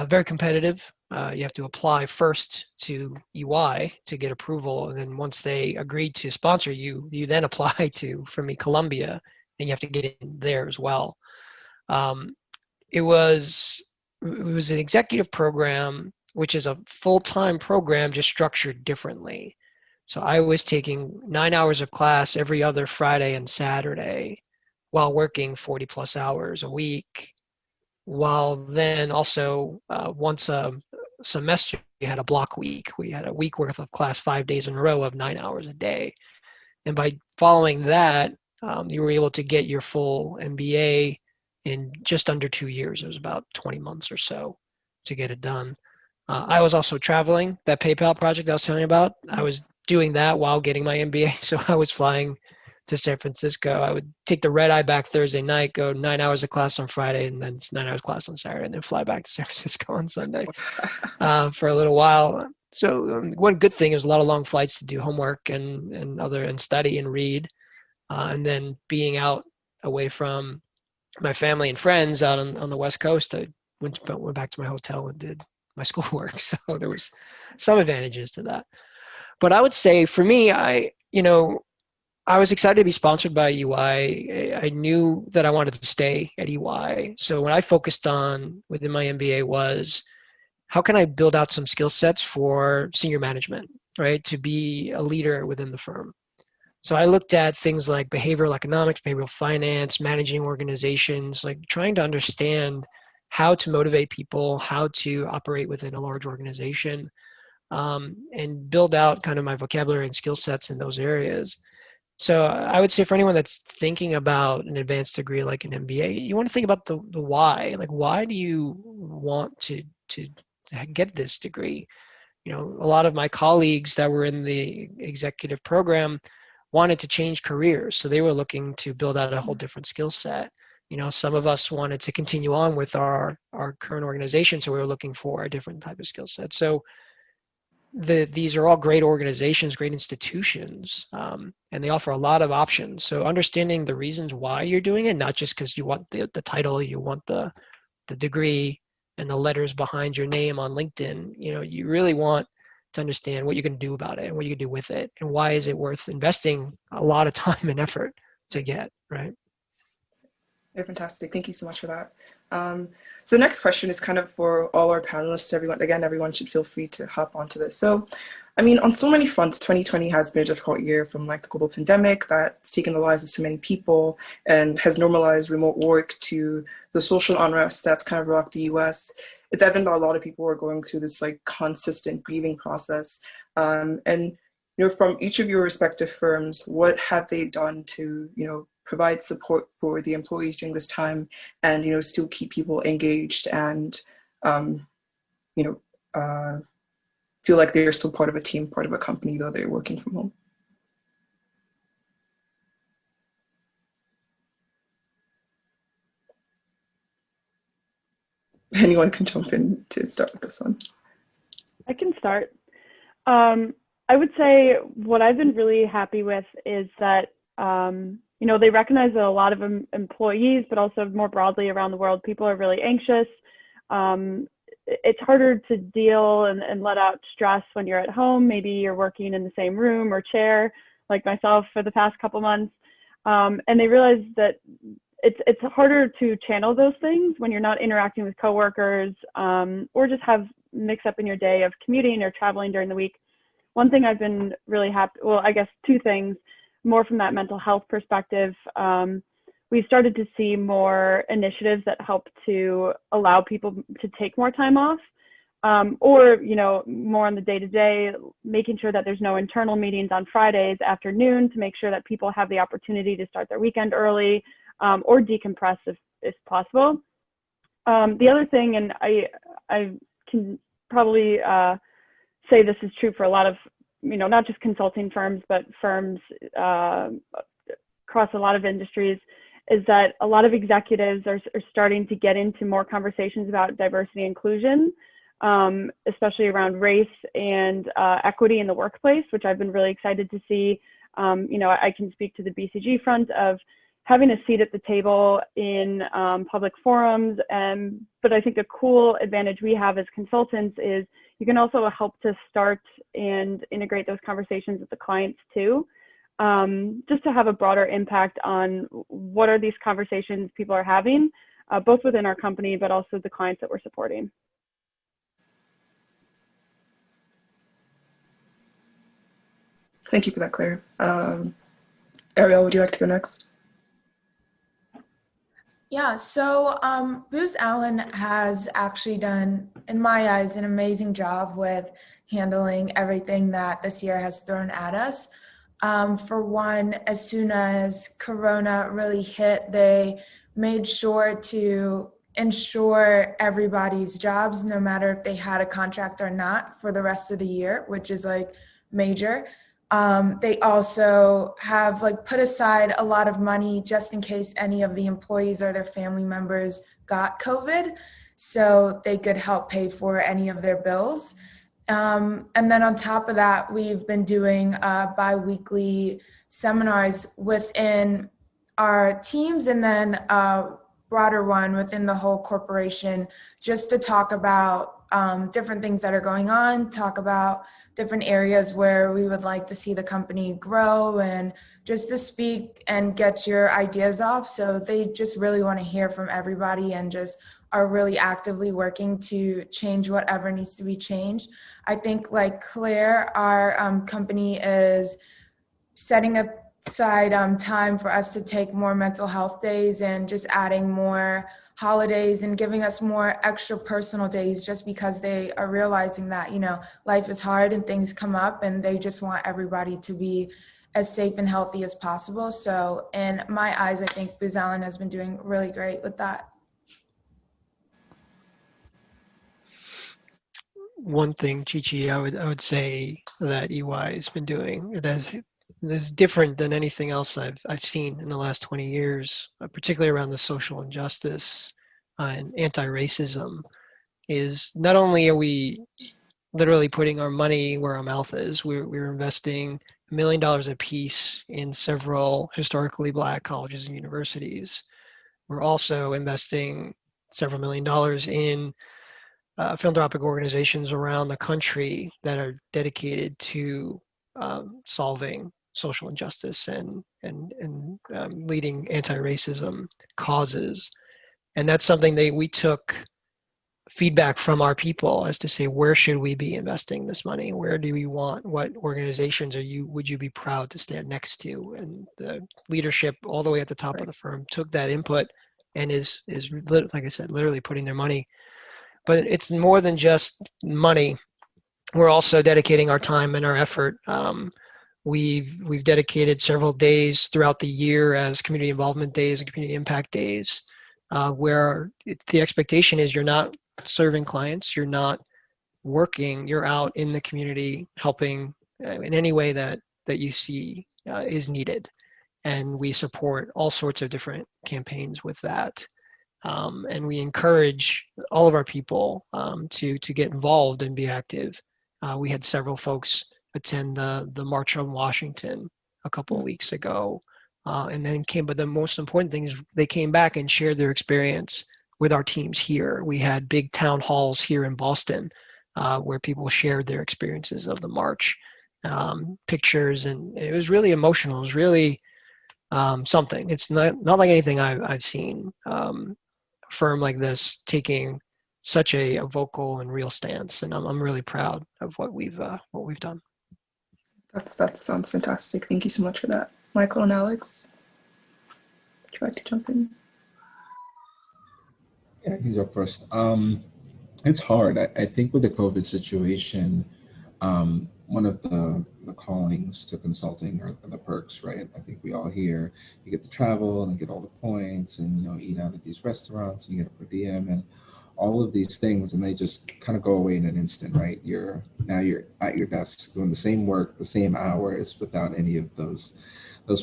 Very competitive. You have to apply first to EY to get approval, and then once they agree to sponsor you, you then apply to, for me, Columbia, and you have to get in there as well. It was an executive program, which is a full-time program just structured differently. So I was taking 9 hours of class every other Friday and Saturday while working 40 plus hours a week, while then also once a semester we had a block week. We had a week worth of class 5 days in a row of 9 hours a day. And by following that, you were able to get your full MBA in just under 2 years. It was about 20 months or so to get it done. I was also traveling. That PayPal project I was telling you about, I was doing that while getting my MBA. So I was flying to San Francisco. I would take the red eye back Thursday night, go 9 hours of class on Friday, and then it's 9 hours class on Saturday, and then fly back to San Francisco on Sunday for a little while. So one good thing is a lot of long flights to do homework and study and read, and then being out away from my family and friends out on the West Coast. I went back to my hotel and did my schoolwork. So there was some advantages to that. But I would say for me, I was excited to be sponsored by EY. I knew that I wanted to stay at EY. So what I focused on within my MBA was how can I build out some skill sets for senior management, right? To be a leader within the firm. So I looked at things like behavioral economics, behavioral finance, managing organizations, like trying to understand how to motivate people, how to operate within a large organization, and build out kind of my vocabulary and skill sets in those areas. So I would say for anyone that's thinking about an advanced degree like an MBA, you want to think about the why. Like, why do you want to get this degree? A lot of my colleagues that were in the executive program wanted to change careers. So they were looking to build out a whole different skill set. Some of us wanted to continue on with our current organization. So we were looking for a different type of skill set. So these are all great organizations, great institutions, and they offer a lot of options. So understanding the reasons why you're doing it, not just because you want the title, you want the degree and the letters behind your name on LinkedIn. You really want to understand what you can do about it and what you can do with it, and why is it worth investing a lot of time and effort to get, right? Yeah, fantastic. Thank you so much for that. So the next question is kind of for all our panelists. Everyone should feel free to hop onto this. So, on so many fronts, 2020 has been a difficult year, from like the global pandemic that's taken the lives of so many people and has normalized remote work to the social unrest that's kind of rocked the US. It's evident that a lot of people are going through this like consistent grieving process. And from each of your respective firms, what have they done to, provide support for the employees during this time and, still keep people engaged and, feel like they're still part of a team, part of a company, though they're working from home? Anyone can jump in to start with this one. I can start. I would say what I've been really happy with is that, they recognize that a lot of employees, but also more broadly around the world, people are really anxious. It's harder to deal and let out stress when you're at home. Maybe you're working in the same room or chair, like myself for the past couple months. And they realize that it's harder to channel those things when you're not interacting with coworkers, or just have mix up in your day of commuting or traveling during the week. One thing I've been really happy, well, I guess two things, more from that mental health perspective. We've started to see more initiatives that help to allow people to take more time off. or, you know, more on the day-to-day, making sure that there's no internal meetings on Fridays afternoon to make sure that people have the opportunity to start their weekend early, or decompress if possible. The other thing, and I can probably say this is true for a lot of, you know, not just consulting firms, but firms across a lot of industries, is that a lot of executives are starting to get into more conversations about diversity and inclusion, especially around race and equity in the workplace, which I've been really excited to see. You know, I can speak to the BCG front of having a seat at the table in public forums. But I think the cool advantage we have as consultants is you can also help to start and integrate those conversations with the clients too, just to have a broader impact on what are these conversations people are having, both within our company, but also the clients that we're supporting. Thank you for that, Claire. Arielle, would you like to go next? Yeah, so Booz Allen has actually done, in my eyes, an amazing job with handling everything that this year has thrown at us. For one, as soon as Corona really hit, they made sure to ensure everybody's jobs, no matter if they had a contract or not, for the rest of the year, which is like major. They also have like put aside a lot of money just in case any of the employees or their family members got COVID, so they could help pay for any of their bills. And then on top of that, we've been doing bi-weekly seminars within our teams, and then a broader one within the whole corporation, just to talk about different things that are going on, talk about different areas where we would like to see the company grow, and just to speak and get your ideas off. So they just really want to hear from everybody and just are really actively working to change whatever needs to be changed. I think, like Claire, our company is setting aside time for us to take more mental health days and just adding more holidays and giving us more extra personal days, just because they are realizing that, you know, life is hard and things come up, and they just want everybody to be as safe and healthy as possible. So in my eyes, I think Booz Allen has been doing really great with that. One thing, Chi-Chi, I would say that EY has been doing that is different than anything else I've seen in the last 20 years, particularly around the social injustice and anti-racism, is not only are we literally putting our money where our mouth is, we're investing $1 million a piece in several historically Black colleges and universities. We're also investing several $1 million in philanthropic organizations around the country that are dedicated to solving social injustice and leading anti-racism causes. And that's something that we took feedback from our people as to say, where should we be investing this money? Where do we want, what organizations would you be proud to stand next to? And the leadership all the way at the top of the firm took that input and is like I said, literally putting their money. But it's more than just money. We're also dedicating our time and our effort. We've dedicated several days throughout the year as community involvement days and community impact days, where the expectation is you're not serving clients, you're not working, you're out in the community helping in any way that you see is needed. And we support all sorts of different campaigns with that. And we encourage all of our people to get involved and be active. We had several folks attend the March on Washington a couple of weeks ago, and then but the most important thing is they came back and shared their experience with our teams here. We had big town halls here in Boston where people shared their experiences of the march, pictures, and it was really emotional. It was really something. It's not like anything I've seen. Firm like this taking such a vocal and real stance, and I'm really proud of what we've done. That sounds fantastic. Thank you so much for that. Michael and Alex, would you like to jump in? Yeah, I can go first. It's hard. I think with the COVID situation, one of the callings to consulting are the perks, right? I think we all hear you get to travel and get all the points and, eat out at these restaurants and you get a per diem and all of these things, and they just kind of go away in an instant, right? You're at your desk doing the same work, the same hours without any of those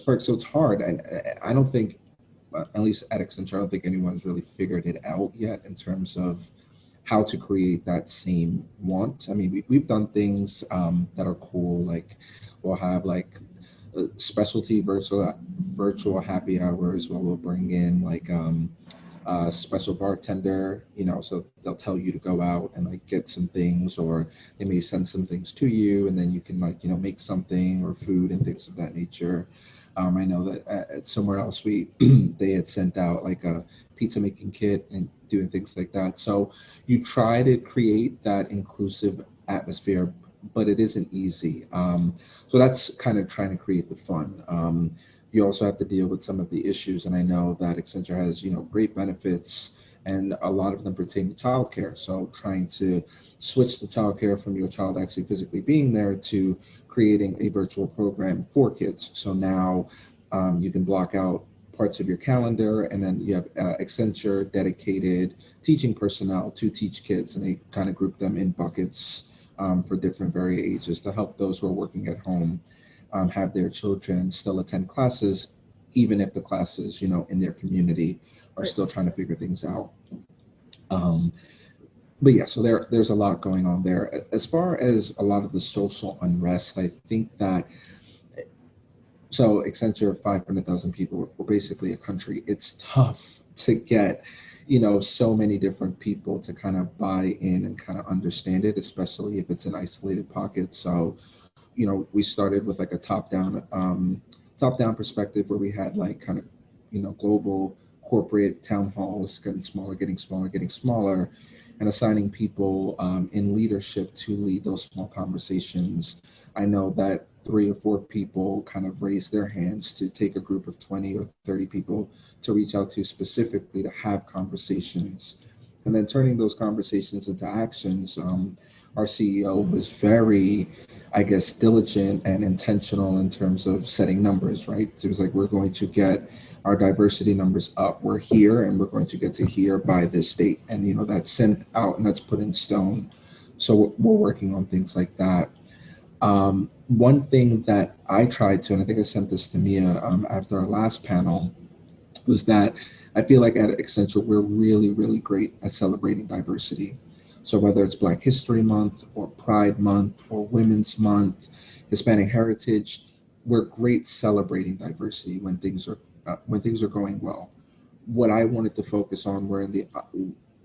perks. So it's hard. And I don't think, at least at Accenture, I don't think anyone's really figured it out yet in terms of how to create that same want. I mean, we've done things that are cool, like we'll have like specialty virtual happy hours where we'll bring in like a special bartender, so they'll tell you to go out and like get some things, or they may send some things to you and then you can like, make something or food and things of that nature. I know that at somewhere else they had sent out like a pizza making kit and doing things like that. So you try to create that inclusive atmosphere, but it isn't easy. So that's kind of trying to create the fun. You also have to deal with some of the issues, and I know that Accenture has, great benefits, and a lot of them pertain to childcare. So trying to switch the childcare from your child actually physically being there to creating a virtual program for kids. So now you can block out parts of your calendar, and then you have Accenture dedicated teaching personnel to teach kids, and they kind of group them in buckets for different very ages to help those who are working at home have their children still attend classes, even if the classes, in their community are still trying to figure things out. But yeah, so there's a lot going on there. As far as a lot of the social unrest, I think that, so Accenture, 500,000 people, we're basically a country. It's tough to get, so many different people to kind of buy in and kind of understand it, especially if it's an isolated pocket. So, we started with like a top-down perspective where we had like kind of, global corporate town halls getting smaller, and assigning people in leadership to lead those small conversations. I know that 3 or 4 people kind of raised their hands to take a group of 20 or 30 people to reach out to specifically to have conversations, and then turning those conversations into actions. Our CEO was very, I guess, diligent and intentional in terms of setting numbers, right? So it was like, we're going to get our diversity numbers up. We're here and we're going to get to here by this date. And, that's sent out and that's put in stone. So we're working on things like that. One thing that I tried to, and I think I sent this to Mia after our last panel, was that I feel like at Accenture, we're really, really great at celebrating diversity. So whether it's Black History Month or Pride Month or Women's Month, Hispanic Heritage, we're great celebrating diversity when things are going well. What I wanted to focus on were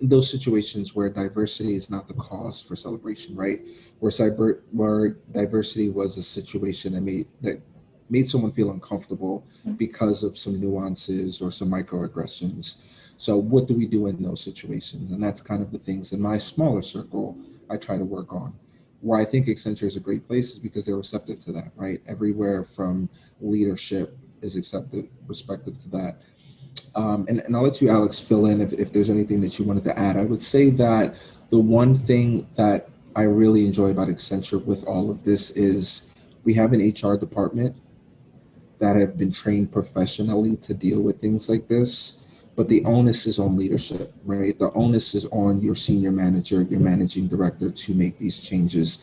those situations where diversity is not the cause for celebration, right? Where diversity was a situation that made someone feel uncomfortable because of some nuances or some microaggressions. So what do we do in those situations? And that's kind of the things in my smaller circle I try to work on. Why I think Accenture is a great place is because they're receptive to that, right? Everywhere from leadership is receptive to that. And I'll let you, Alex, fill in if there's anything that you wanted to add. I would say that the one thing that I really enjoy about Accenture with all of this is we have an HR department that have been trained professionally to deal with things like this. But the onus is on leadership, right? The onus is on your senior manager, your managing director to make these changes.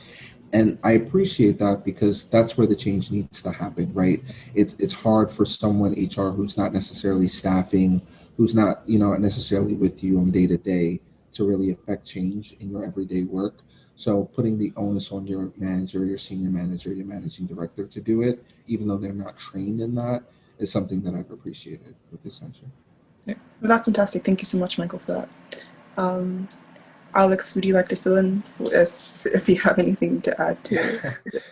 And I appreciate that because that's where the change needs to happen, right? It's hard for someone, HR, who's not necessarily staffing, who's not, necessarily with you on day to day to really affect change in your everyday work. So putting the onus on your manager, your senior manager, your managing director to do it, even though they're not trained in that, is something that I've appreciated with Accenture. Yeah, well, that's fantastic. Thank you so much, Michael, for that. Alex, would you like to fill in if you have anything to add to it?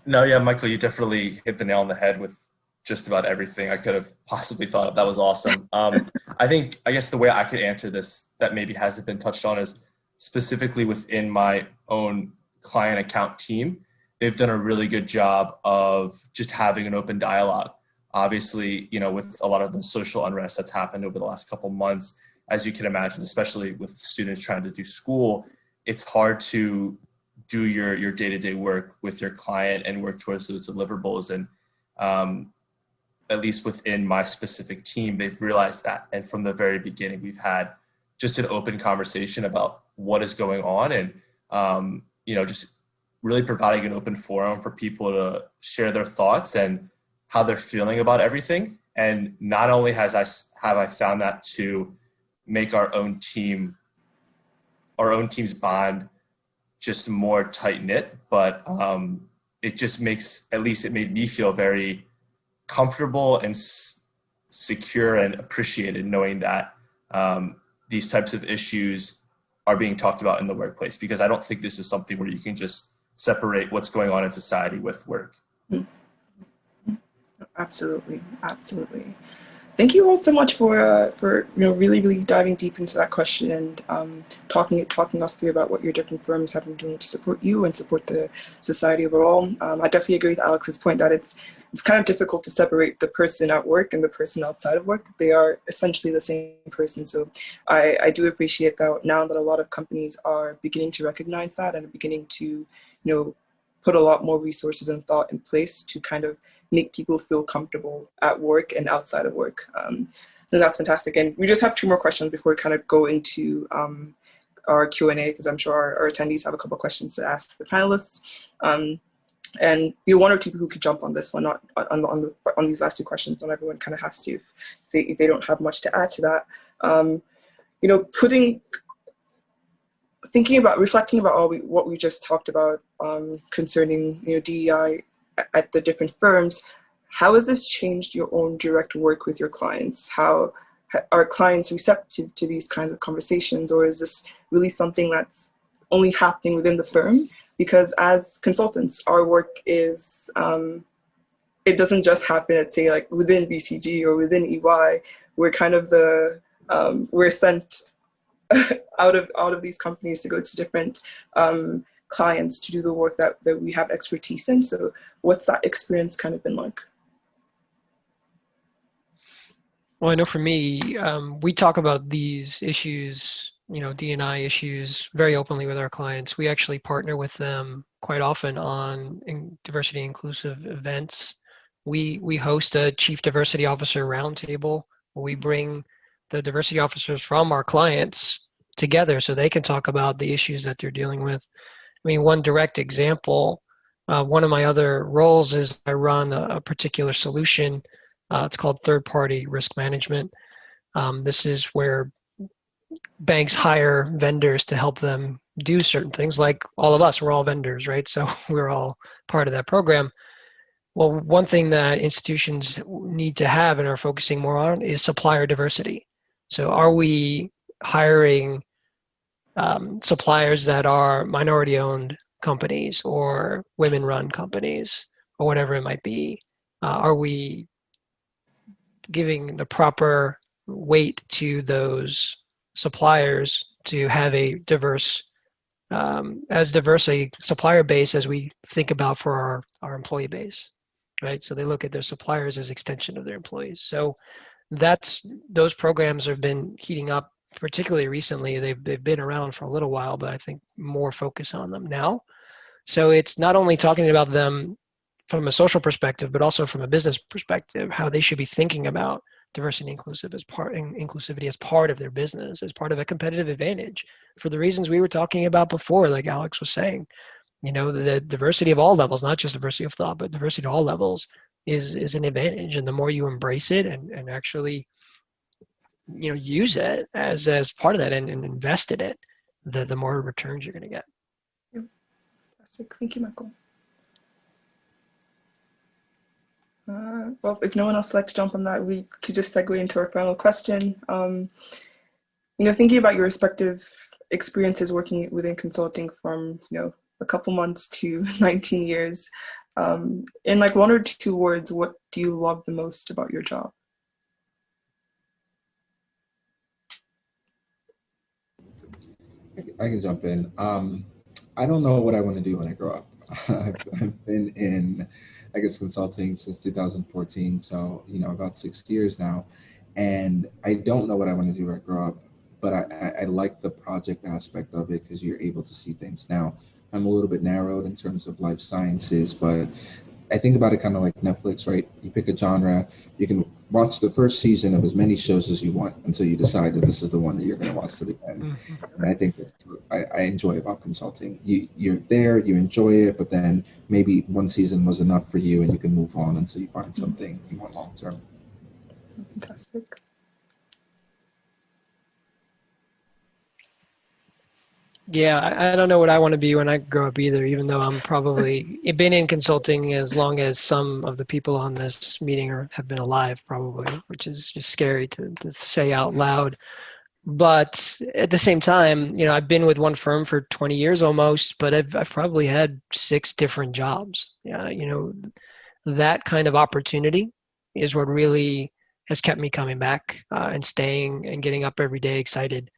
No, yeah, Michael, you definitely hit the nail on the head with just about everything I could have possibly thought of. That was awesome. I guess the way I could answer this that maybe hasn't been touched on is specifically within my own client account team. They've done a really good job of just having an open dialogue. Obviously, with a lot of the social unrest that's happened over the last couple months, as you can imagine, especially with students trying to do school, it's hard to do your day-to-day work with your client and work towards those deliverables. And at least within my specific team, they've realized that. And from the very beginning, we've had just an open conversation about what is going on, and just really providing an open forum for people to share their thoughts and how they're feeling about everything. And not only have I found that to make our own team's bond just more tight knit, but it just makes, at least it made me feel very comfortable and secure and appreciated, knowing that these types of issues are being talked about in the workplace, because I don't think this is something where you can just separate what's going on in society with work. Absolutely, absolutely. Thank you all so much for really diving deep into that question and talking us through about what your different firms have been doing to support you and support the society overall. I definitely agree with Alex's point that it's kind of difficult to separate the person at work and the person outside of work. They are essentially the same person. So I do appreciate that now that a lot of companies are beginning to recognize that and are beginning to put a lot more resources and thought in place to kind of make people feel comfortable at work and outside of work. So that's fantastic. And we just have 2 more questions before we kind of go into our Q&A, because I'm sure our attendees have a couple of questions to ask the panelists. And 1 or 2 people who could jump on this one, not on these last 2 questions. Not everyone kind of has to, if they don't have much to add to that. Reflecting about what we just talked about concerning DEI at the different firms, how has this changed your own direct work with your clients? How are clients receptive to these kinds of conversations, or is this really something that's only happening within the firm? Because as consultants, our work is, it doesn't just happen at, say, like within BCG or within EY. We're kind of we're sent out of these companies to go to different clients to do the work that we have expertise in. So what's that experience kind of been like? Well, I know for me, we talk about these issues, D&I issues, very openly with our clients. We actually partner with them quite often on diversity inclusive events. We host a Chief Diversity Officer Roundtable where we bring the diversity officers from our clients together so they can talk about the issues that they're dealing with. I mean, one direct example, one of my other roles is I run a particular solution. It's called third-party risk management. This is where banks hire vendors to help them do certain things, like all of us, we're all vendors, right? So we're all part of that program. Well, one thing that institutions need to have and are focusing more on is supplier diversity. So are we hiring suppliers that are minority-owned companies or women-run companies or whatever it might be? Are we giving the proper weight to those suppliers to have a diverse a supplier base as we think about for our employee base, right? So they look at their suppliers as extension of their employees. So those programs have been heating up, particularly recently. They've been around for a little while, but I think more focus on them now. So it's not only talking about them from a social perspective, but also from a business perspective, how they should be thinking about diversity and inclusivity as part of their business, as part of a competitive advantage, for the reasons we were talking about before, like Alex was saying. The diversity of all levels, not just diversity of thought, but diversity at all levels is an advantage. And the more you embrace it and actually use it as part of that and invest in it, the more returns you're going to get. Yeah. Fantastic. Thank you, Michael. Well, if no one else would like to jump on that, we could just segue into our final question. Thinking about your respective experiences working within consulting from, a couple months to 19 years, in like 1 or 2 words, what do you love the most about your job? I can jump in. I don't know what I want to do when I grow up. I've been in, consulting since 2014, so about 6 years now, and I don't know what I want to do when I grow up. but I like the project aspect of it because you're able to see things. Now, I'm a little bit narrowed in terms of life sciences, but I think about it kind of like Netflix, right? You pick a genre, you can watch the first season of as many shows as you want until you decide that this is the one that you're going to watch to the end. And I think that's what I enjoy about consulting. You're there, you enjoy it, but then maybe one season was enough for you and you can move on until you find something you want long term. Fantastic. Yeah, I don't know what I want to be when I grow up either, even though I'm probably been in consulting as long as some of the people on this meeting have been alive, probably, which is just scary to say out loud. But at the same time, I've been with one firm for 20 years almost, but I've probably had 6 different jobs. That kind of opportunity is what really has kept me coming back and staying and getting up every day excited.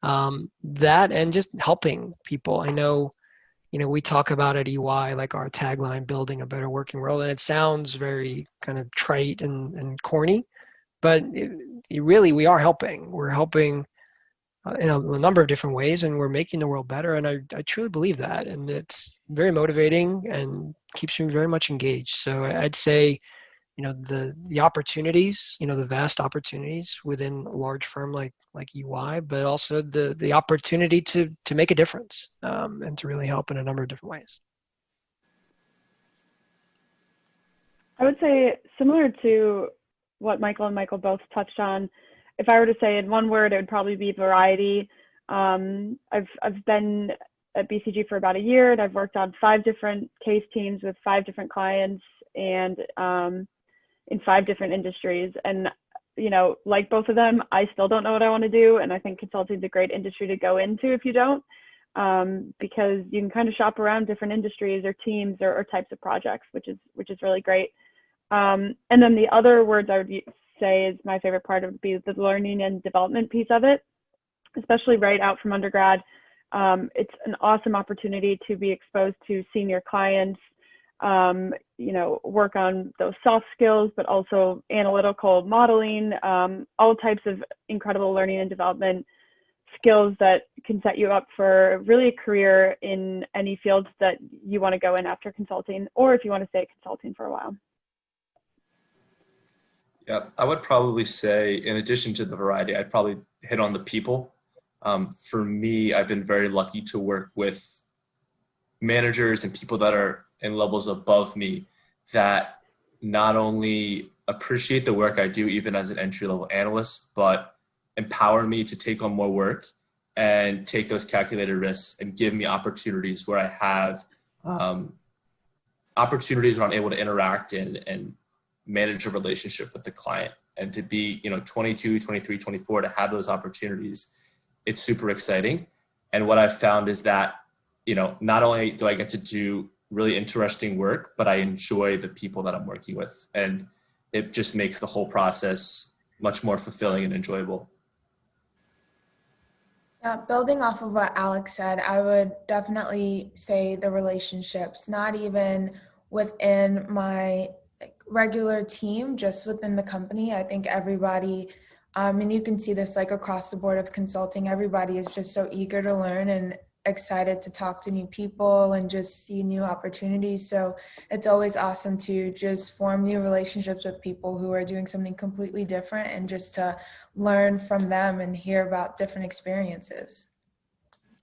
That and just helping people. I know, we talk about at EY, like our tagline, building a better working world, and it sounds very kind of trite and corny, but we are helping. We're helping in a number of different ways, and we're making the world better. And I truly believe that, and it's very motivating and keeps me very much engaged. So I'd say, the opportunities, the vast opportunities within a large firm like EY, but also the opportunity to make a difference and to really help in a number of different ways. I would say similar to what Michael and Michael both touched on. If I were to say in one word, it would probably be variety. I've been at BCG for about a year, and I've worked on 5 different case teams with 5 different clients and in 5 different industries. And, like both of them, I still don't know what I want to do. And I think consulting is a great industry to go into if you don't, because you can kind of shop around different industries or teams or types of projects, which is really great. And then the other words I would say is my favorite part would be the learning and development piece of it, especially right out from undergrad. It's an awesome opportunity to be exposed to senior clients, work on those soft skills, but also analytical modeling, all types of incredible learning and development skills that can set you up for really a career in any field that you want to go in after consulting, or if you want to stay consulting for a while. Yeah, I would probably say, in addition to the variety, I'd probably hit on the people. For me, I've been very lucky to work with managers and people that are in levels above me that not only appreciate the work I do, even as an entry-level analyst, but empower me to take on more work and take those calculated risks and give me opportunities where I have opportunities where I'm able to interact and manage a relationship with the client. And to be 22, 23, 24, to have those opportunities, it's super exciting. And what I've found is that not only do I get to do really interesting work, but I enjoy the people that I'm working with. And it just makes the whole process much more fulfilling and enjoyable. Yeah, building off of what Alex said, I would definitely say the relationships, not even within my regular team, just within the company. I think everybody, and you can see this like across the board of consulting, everybody is just so eager to learn and excited to talk to new people and just see new opportunities. So it's always awesome to just form new relationships with people who are doing something completely different and just to learn from them and hear about different experiences.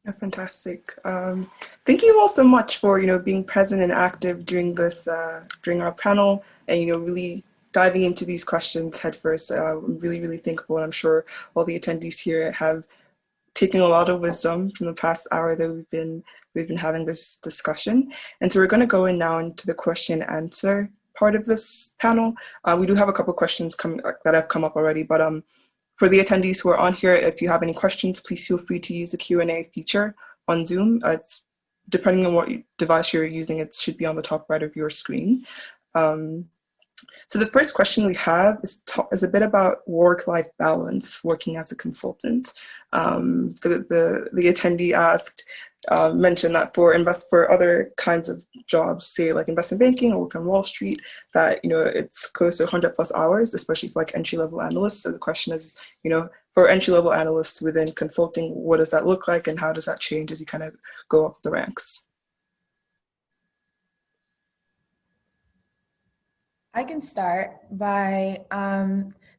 Yeah, fantastic. Thank you all so much for being present and active during this during our panel, and really diving into these questions head first. I'm really, really thankful, and I'm sure all the attendees here have taking a lot of wisdom from the past hour that we've been having this discussion. And so we're going to go in now into the question and answer part of this panel. We do have a couple of questions that have come up already, but for the attendees who are on here, if you have any questions, please feel free to use the Q&A feature on Zoom. It's depending on what device you're using, it should be on the top right of your screen. So the first question we have is a bit about work-life balance, working as a consultant. The attendee mentioned that for other kinds of jobs, say like investment banking or work on Wall Street, that it's close to 100+ hours, especially for like entry-level analysts. So the question is, for entry-level analysts within consulting, what does that look like, and how does that change as you kind of go up the ranks? I can start by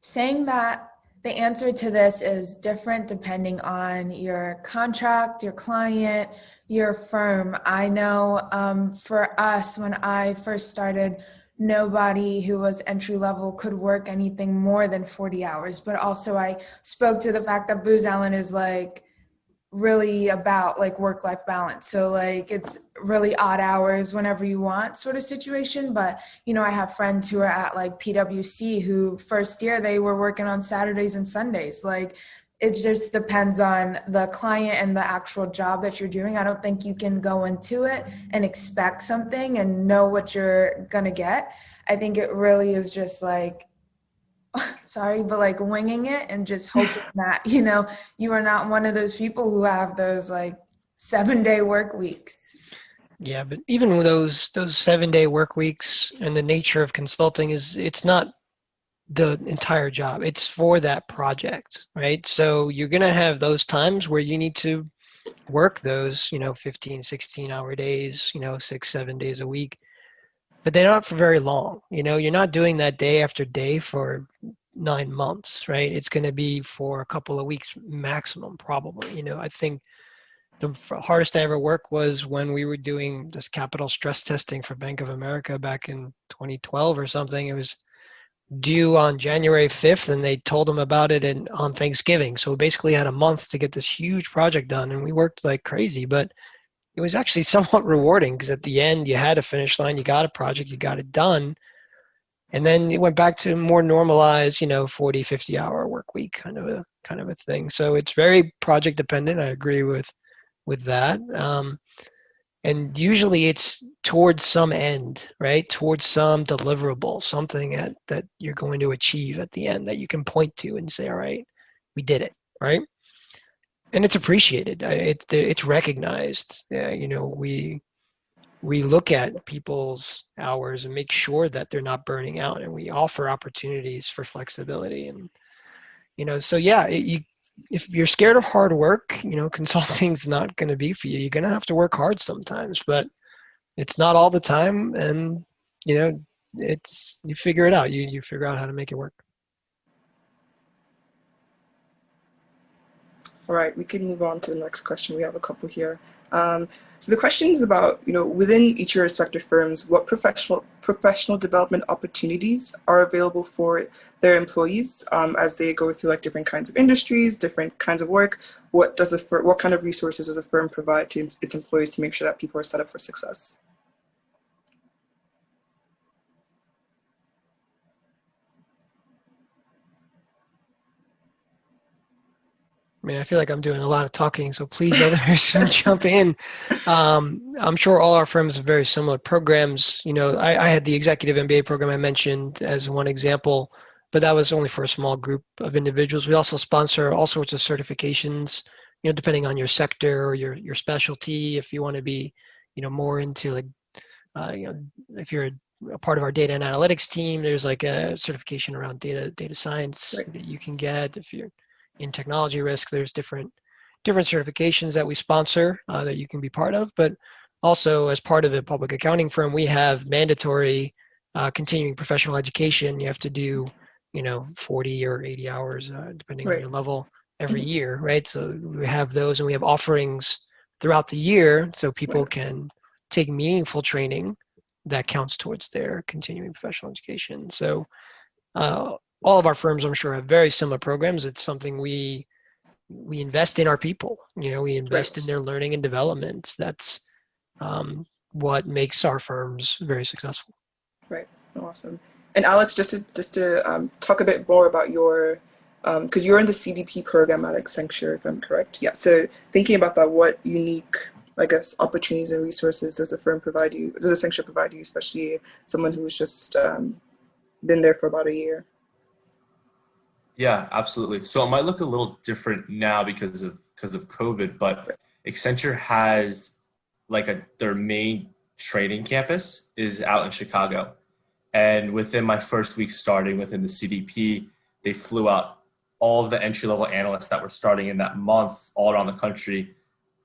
saying that the answer to this is different depending on your contract, your client, your firm. I know for us, when I first started, nobody who was entry level could work anything more than 40 hours. But also I spoke to the fact that Booz Allen is like really about like work-life balance. So like it's really odd hours whenever you want sort of situation. But I have friends who are at like PwC who first year they were working on Saturdays and Sundays. Like it just depends on the client and the actual job that you're doing. I don't think you can go into it and expect something and know what you're gonna get. I think it really is just like, sorry, but like winging it and just hoping that, you are not one of those people who have those like 7-day work weeks. Yeah, but even with those 7-day work weeks and the nature of consulting it's not the entire job. It's for that project, right? So you're going to have those times where you need to work those, 15, 16-hour days, 6-7 days a week. But they're not for very long. You're not doing that day after day for 9 months, right? It's going to be for a couple of weeks maximum, probably. I think the hardest I ever worked was when we were doing this capital stress testing for Bank of America back in 2012 or something. It was due on January 5th, and they told them about it on Thanksgiving. So we basically had a month to get this huge project done, and we worked like crazy. But it was actually somewhat rewarding because at the end you had a finish line, you got a project, you got it done. And then it went back to more normalized, 40, 50-hour work week kind of a thing. So it's very project dependent. I agree with that. And usually it's towards some end, right? Towards some deliverable, something that you're going to achieve at the end that you can point to and say, all right, we did it, right? And it's appreciated. It's recognized. We look at people's hours and make sure that they're not burning out, and we offer opportunities for flexibility. And so yeah, if you're scared of hard work, consulting's not going to be for you. You're going to have to work hard sometimes, but it's not all the time. And you figure it out. You figure out how to make it work. All right, we can move on to the next question. We have a couple here. So the question is about, within each of your respective firms, what professional development opportunities are available for their employees as they go through like different kinds of industries, different kinds of work. What kind of resources does the firm provide to its employees to make sure that people are set up for success? I feel like I'm doing a lot of talking, so please others jump in. I'm sure all our firms have very similar programs. I had the executive MBA program I mentioned as one example, but that was only for a small group of individuals. We also sponsor all sorts of certifications, depending on your sector or your specialty. If you want to be, more into like, if you're a part of our data and analytics team, there's like a certification around data science that you can get. If you're in technology risk, there's different certifications that we sponsor that you can be part of. But also, as part of a public accounting firm, we have mandatory continuing professional education. You have to do 40 or 80 hours depending on your level every year, right? So we have those, and we have offerings throughout the year so people can take meaningful training that counts towards their continuing professional education. So all of our firms, I'm sure, have very similar programs. It's something we invest in our people. We invest in their learning and development. That's what makes our firms very successful. Right. Awesome. And Alex, just to talk a bit more about your, because you're in the CDP program at Accenture, if I'm correct. Yeah. So thinking about that, what unique, I guess, opportunities and resources does the firm provide you? Does Accenture provide you, especially someone who is just been there for about a year. Yeah, absolutely. So it might look a little different now because of COVID, but Accenture has their main training campus is out in Chicago. And within my first week starting within the CDP, they flew out all of the entry-level analysts that were starting in that month all around the country,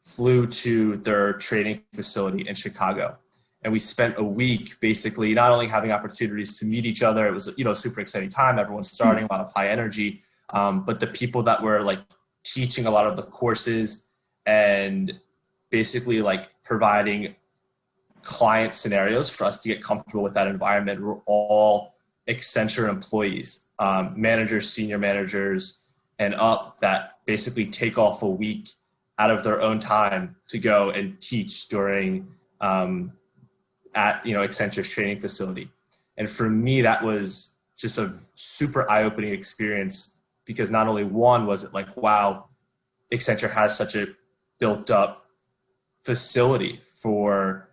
flew to their training facility in Chicago. And we spent a week basically not only having opportunities to meet each other, it was a super exciting time, everyone's starting, a lot of high energy, but the people that were teaching a lot of the courses and basically providing client scenarios for us to get comfortable with that environment were all Accenture employees, managers, senior managers, and up that basically take off a week out of their own time to go and teach during at Accenture's training facility. And for me, that was just a super eye-opening experience because not only one was it wow, Accenture has such a built-up facility for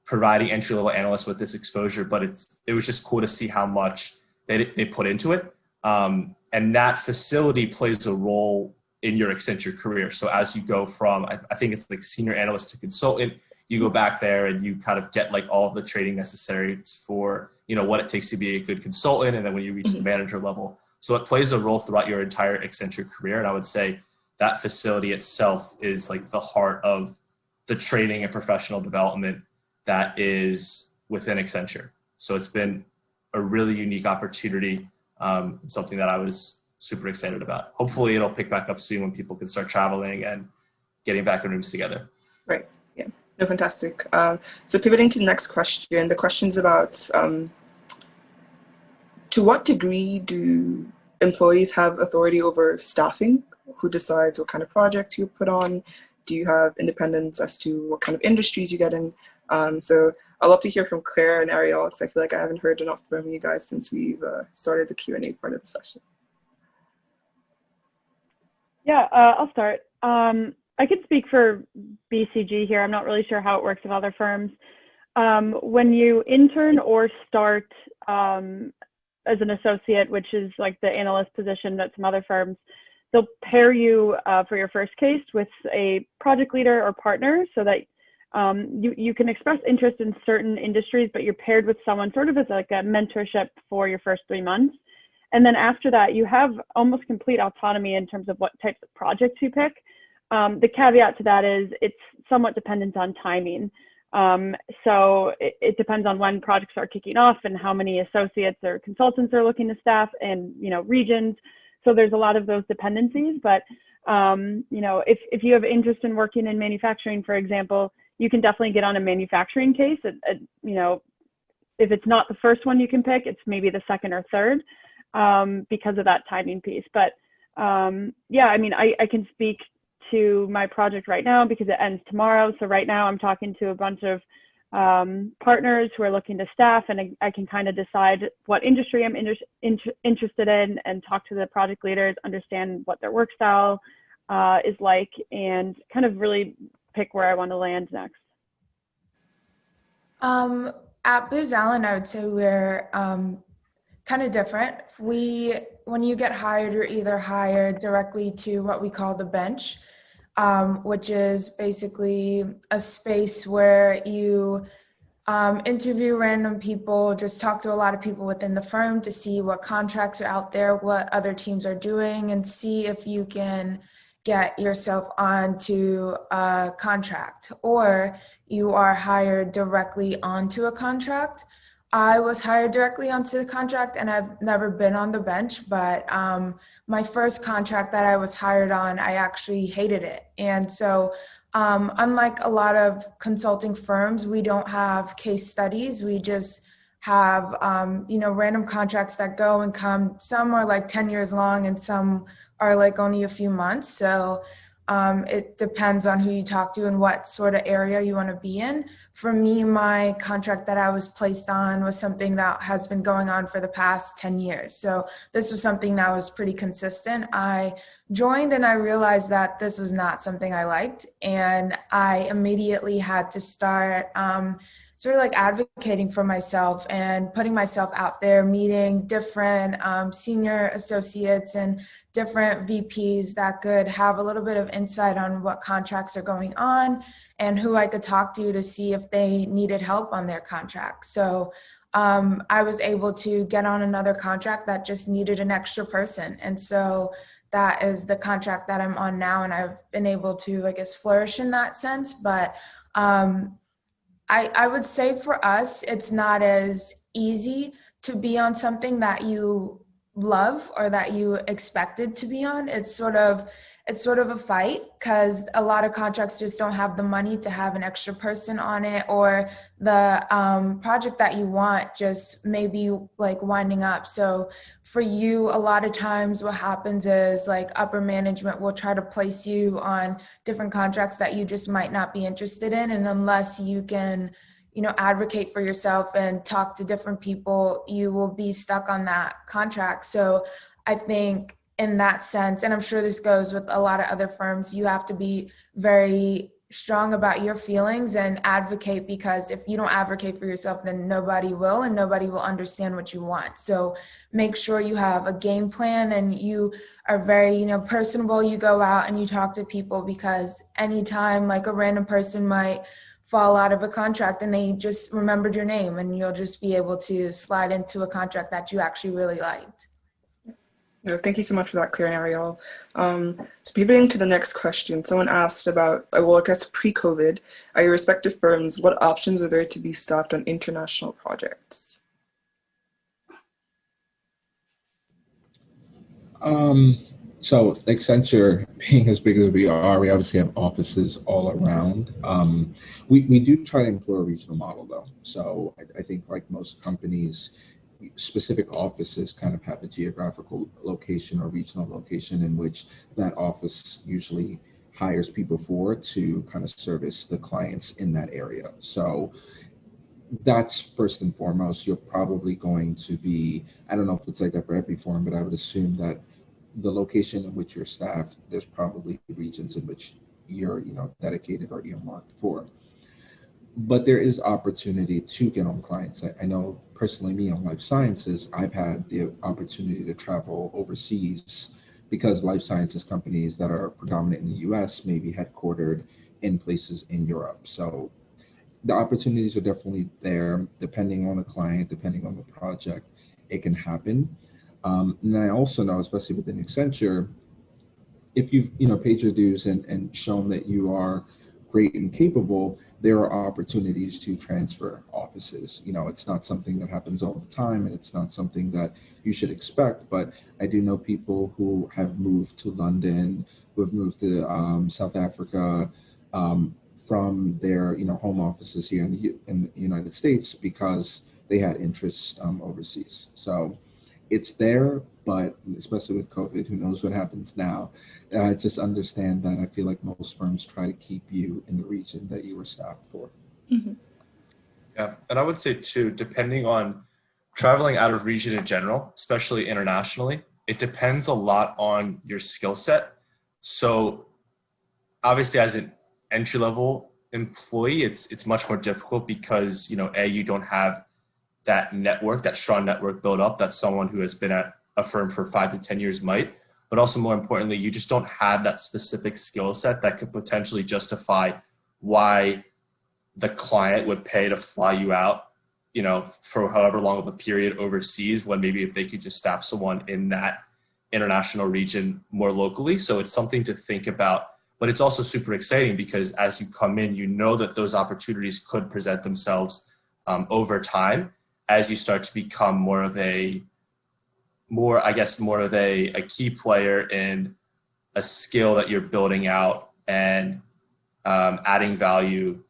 providing entry-level analysts with this exposure, but it was just cool to see how much they put into it. And that facility plays a role in your Accenture career. So as you go from, I think it's senior analyst to consultant, you go back there and you kind of get all of the training necessary for, what it takes to be a good consultant. And then when you reach the manager level, so it plays a role throughout your entire Accenture career. And I would say that facility itself is the heart of the training and professional development that is within Accenture. So it's been a really unique opportunity, something that I was super excited about. Hopefully it'll pick back up soon when people can start traveling and getting back in rooms together. Right, yeah, no, fantastic. So pivoting to the next question, the question's about to what degree do employees have authority over staffing? Who decides what kind of projects you put on? Do you have independence as to what kind of industries you get in? So I'd love to hear from Claire and Arielle because I feel like I haven't heard enough from you guys since we've started the Q&A part of the session. Yeah, I'll start. I could speak for BCG here. I'm not really sure how it works with other firms. When you intern or start as an associate, which is the analyst position at some other firms, they'll pair you for your first case with a project leader or partner so that you can express interest in certain industries, but you're paired with someone sort of as a mentorship for your first 3 months. And then after that, you have almost complete autonomy in terms of what types of projects you pick. The caveat to that is it's somewhat dependent on timing. So it depends on when projects are kicking off and how many associates or consultants are looking to staff and, regions. So there's a lot of those dependencies, but, if you have interest in working in manufacturing, for example, you can definitely get on a manufacturing case. If it's not the first one you can pick, it's maybe the second or third because of that timing piece. But yeah, I can speak to my project right now because it ends tomorrow. So right now I'm talking to a bunch of partners who are looking to staff, and I can kind of decide what industry I'm interested in and talk to the project leaders, understand what their work style is like, and kind of really pick where I want to land next. At Booz Allen, I would say we're kind of different. When you get hired, you're either hired directly to what we call the bench, which is basically a space where you interview random people, just talk to a lot of people within the firm to see what contracts are out there, what other teams are doing, and see if you can get yourself onto a contract, or you are hired directly onto a contract. I was hired directly onto the contract, and I've never been on the bench, but my first contract that I was hired on, I actually hated it. And so unlike a lot of consulting firms, we don't have case studies. We just have, random contracts that go and come. Some are 10 years long and some are only a few months. So it depends on who you talk to and what sort of area you want to be in. For me, my contract that I was placed on was something that has been going on for the past 10 years. So this was something that was pretty consistent. I joined and I realized that this was not something I liked. And I immediately had to start sort of like advocating for myself and putting myself out there, meeting different senior associates and different VPs that could have a little bit of insight on what contracts are going on and who I could talk to see if they needed help on their contract. So I was able to get on another contract that just needed an extra person. And so that is the contract that I'm on now. And I've been able to, I guess, flourish in that sense. But I would say for us, it's not as easy to be on something that you love or that you expected to be on. It's sort of a fight because a lot of contracts just don't have the money to have an extra person on it, or the project that you want just maybe like winding up. So for you, a lot of times what happens is like upper management will try to place you on different contracts that you just might not be interested in. And unless you can, advocate for yourself and talk to different people, you will be stuck on that contract. So I think in that sense, and I'm sure this goes with a lot of other firms, you have to be very strong about your feelings and advocate, because if you don't advocate for yourself, then nobody will, and nobody will understand what you want. So make sure you have a game plan and you are very, personable. You go out and you talk to people, because anytime like a random person might fall out of a contract and they just remembered your name, and you'll just be able to slide into a contract that you actually really liked. Thank you so much for that, Claire and Arielle. So pivoting to the next question, someone asked about, I guess pre-COVID, at your respective firms, what options are there to be staffed on international projects? So Accenture, being as big as we are, we obviously have offices all around. We do try to employ a regional model though. So I think like most companies, specific offices kind of have a geographical location or regional location in which that office usually hires people for to kind of service the clients in that area. So that's first and foremost. You're probably going to be, I don't know if it's like that for every firm, but I would assume that the location in which you're staffed, there's probably regions in which you're, dedicated or earmarked for. But there is opportunity to get on clients. I know personally, me on life sciences, I've had the opportunity to travel overseas because life sciences companies that are predominant in the US may be headquartered in places in Europe. So the opportunities are definitely there, depending on the client, depending on the project, it can happen. And I also know, especially within Accenture, if you've paid your dues and shown that you are great and capable, there are opportunities to transfer offices. It's not something that happens all the time, and it's not something that you should expect, but I do know people who have moved to London, who have moved to South Africa from their home offices here in the United States because they had interests overseas. So it's there, but especially with COVID, who knows what happens now. Just understand that I feel like most firms try to keep you in the region that you were staffed for. Mm-hmm. Yeah, and I would say too, depending on traveling out of region in general, especially internationally, it depends a lot on your skill set. So obviously as an entry-level employee, it's much more difficult because, you don't have that network, that strong network built up that someone who has been at a firm for 5 to 10 years might, but also more importantly, you just don't have that specific skill set that could potentially justify why the client would pay to fly you out, for however long of a period overseas, when maybe if they could just staff someone in that international region more locally. So it's something to think about, but it's also super exciting because as you come in, that those opportunities could present themselves over time as you start to become more of a key player in a skill that you're building out and adding value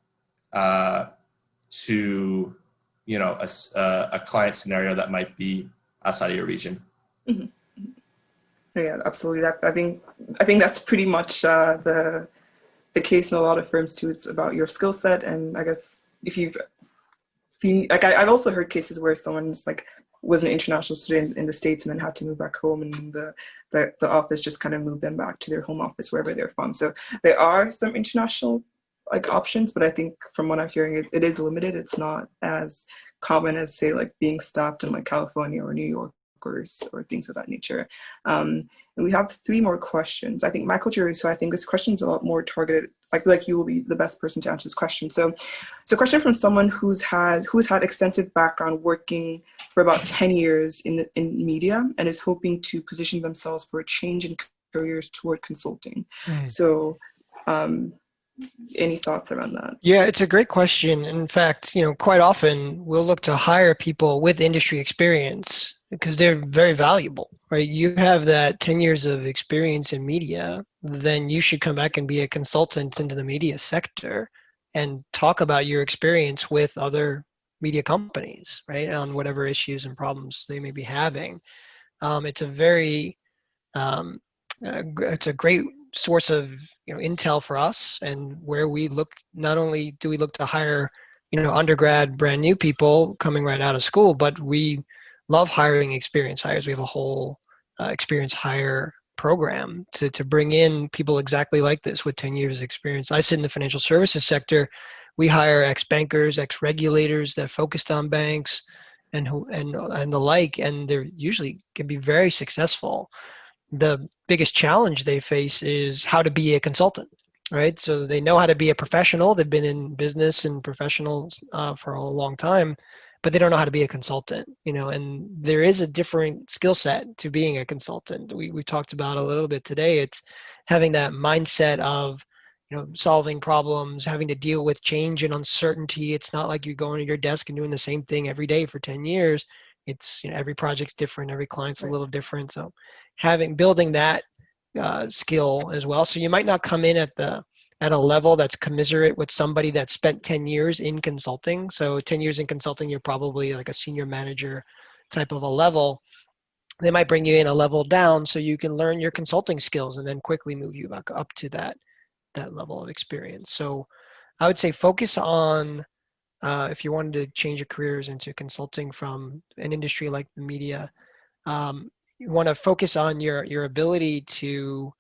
to a client scenario that might be outside of your region. Mm-hmm. Yeah, absolutely. I think that's pretty much the case in a lot of firms too. It's about your skill set, and I guess I've also heard cases where someone's was an international student in the States and then had to move back home, and the office just kind of moved them back to their home office wherever they're from. So there are some international like options, but I think from what I'm hearing, it is limited. It's not as common as, say, like being staffed in like California or New York or things of that nature. And we have 3 more questions. I think Michael Giarrusso, I think this question is a lot more targeted. I feel like you will be the best person to answer this question. So it's a question from someone who's had extensive background working for about 10 years in media and is hoping to position themselves for a change in careers toward consulting. So any thoughts around that? Yeah, it's a great question. In fact, quite often we'll look to hire people with industry experience because they're very valuable, right? You have that 10 years of experience in media, then you should come back and be a consultant into the media sector and talk about your experience with other media companies, right? On whatever issues and problems they may be having. It's a very, it's a great source of intel for us, and where we look, not only do we look to hire undergrad brand new people coming right out of school, but we love hiring experienced hires. We have a whole experienced hire program to bring in people exactly like this with 10 years experience. I sit in the financial services sector. We hire ex-bankers, ex-regulators that focused on banks and the like, and they're usually can be very successful. The biggest challenge they face is how to be a consultant, right? So they know how to be a professional. They've been in business and professionals for a long time, but they don't know how to be a consultant, and there is a different skill set to being a consultant. We talked about a little bit today. It's having that mindset of, solving problems, having to deal with change and uncertainty. It's not like you're going to your desk and doing the same thing every day for 10 years. It's, every project's different, every client's a little different. So building that skill as well. So you might not come in at a level that's commensurate with somebody that spent 10 years in consulting. So 10 years in consulting, you're probably like a senior manager type of a level. They might bring you in a level down so you can learn your consulting skills and then quickly move you back up to that level of experience. So I would say focus on, if you wanted to change your careers into consulting from an industry like the media, you want to focus on your ability to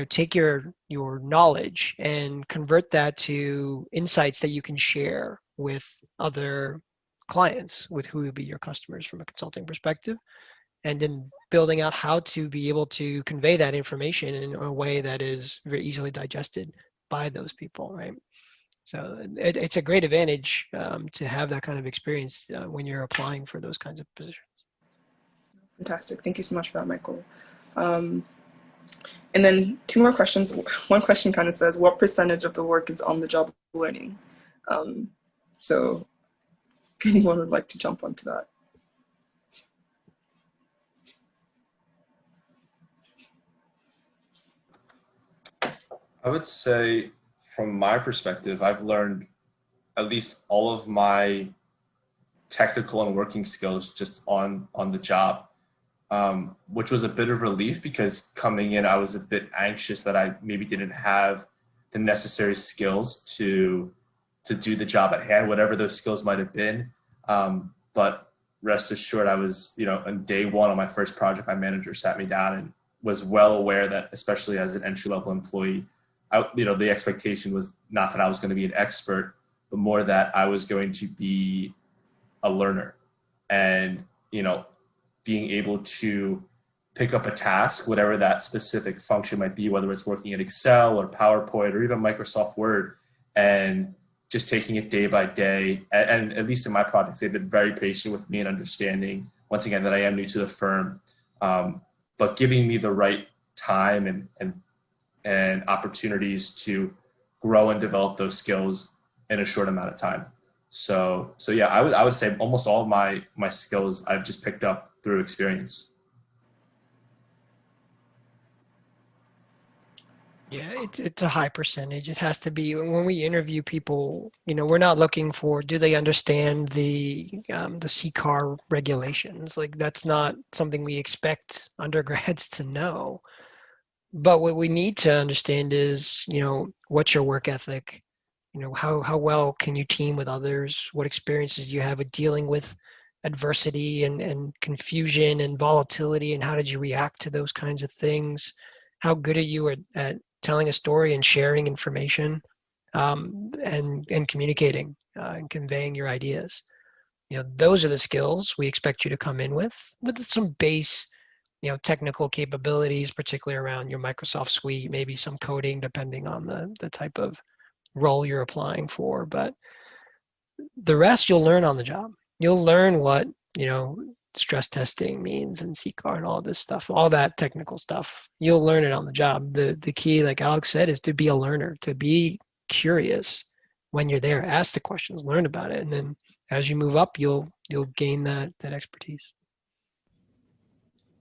take your knowledge and convert that to insights that you can share with other clients, with who will be your customers from a consulting perspective, and then building out how to be able to convey that information in a way that is very easily digested by those people, right? So it's a great advantage to have that kind of experience when you're applying for those kinds of positions. Fantastic. Thank you so much for that, Michael. And then 2 more questions. One question kind of says, what percentage of the work is on-the-job learning? So if anyone would like to jump onto that. I would say, from my perspective, I've learned at least all of my technical and working skills just on the job, which was a bit of relief, because coming in, I was a bit anxious that I maybe didn't have the necessary skills to do the job at hand, whatever those skills might have been. But rest assured, I was, on day 1 on my first project, my manager sat me down and was well aware that, especially as an entry-level employee, the expectation was not that I was going to be an expert, but more that I was going to be a learner, and, being able to pick up a task, whatever that specific function might be, whether it's working in Excel or PowerPoint or even Microsoft Word, and just taking it day by day. And at least in my projects, they've been very patient with me and understanding, once again, that I am new to the firm, but giving me the right time and opportunities to grow and develop those skills in a short amount of time. So yeah, I would say almost all of my skills I've just picked up through experience. Yeah, it's a high percentage. It has to be. When we interview people, we're not looking for, do they understand the CCAR regulations? Like, that's not something we expect undergrads to know. But what we need to understand is, what's your work ethic? How well can you team with others? What experiences do you have with dealing with adversity and confusion and volatility, and how did you react to those kinds of things? How good are you at telling a story and sharing information? and communicating and conveying your ideas. Those are the skills we expect you to come in with some base, technical capabilities, particularly around your Microsoft suite, maybe some coding depending on the type of role you're applying for. But the rest you'll learn on the job. You'll learn what, stress testing means and CCAR and all this stuff, all that technical stuff. You'll learn it on the job. The key, like Alex said, is to be a learner, to be curious when you're there. Ask the questions, learn about it, and then as you move up, you'll gain that expertise.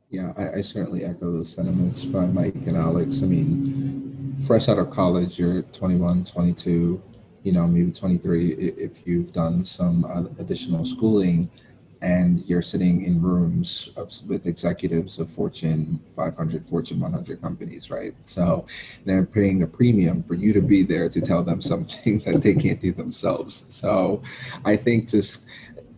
Yeah, I certainly echo those sentiments by Mike and Alex. I mean, fresh out of college, you're 21, 22, maybe 23 if you've done some additional schooling, and you're sitting in rooms with executives of Fortune 500, Fortune 100 companies, right? So they're paying a premium for you to be there to tell them something that they can't do themselves. So I think just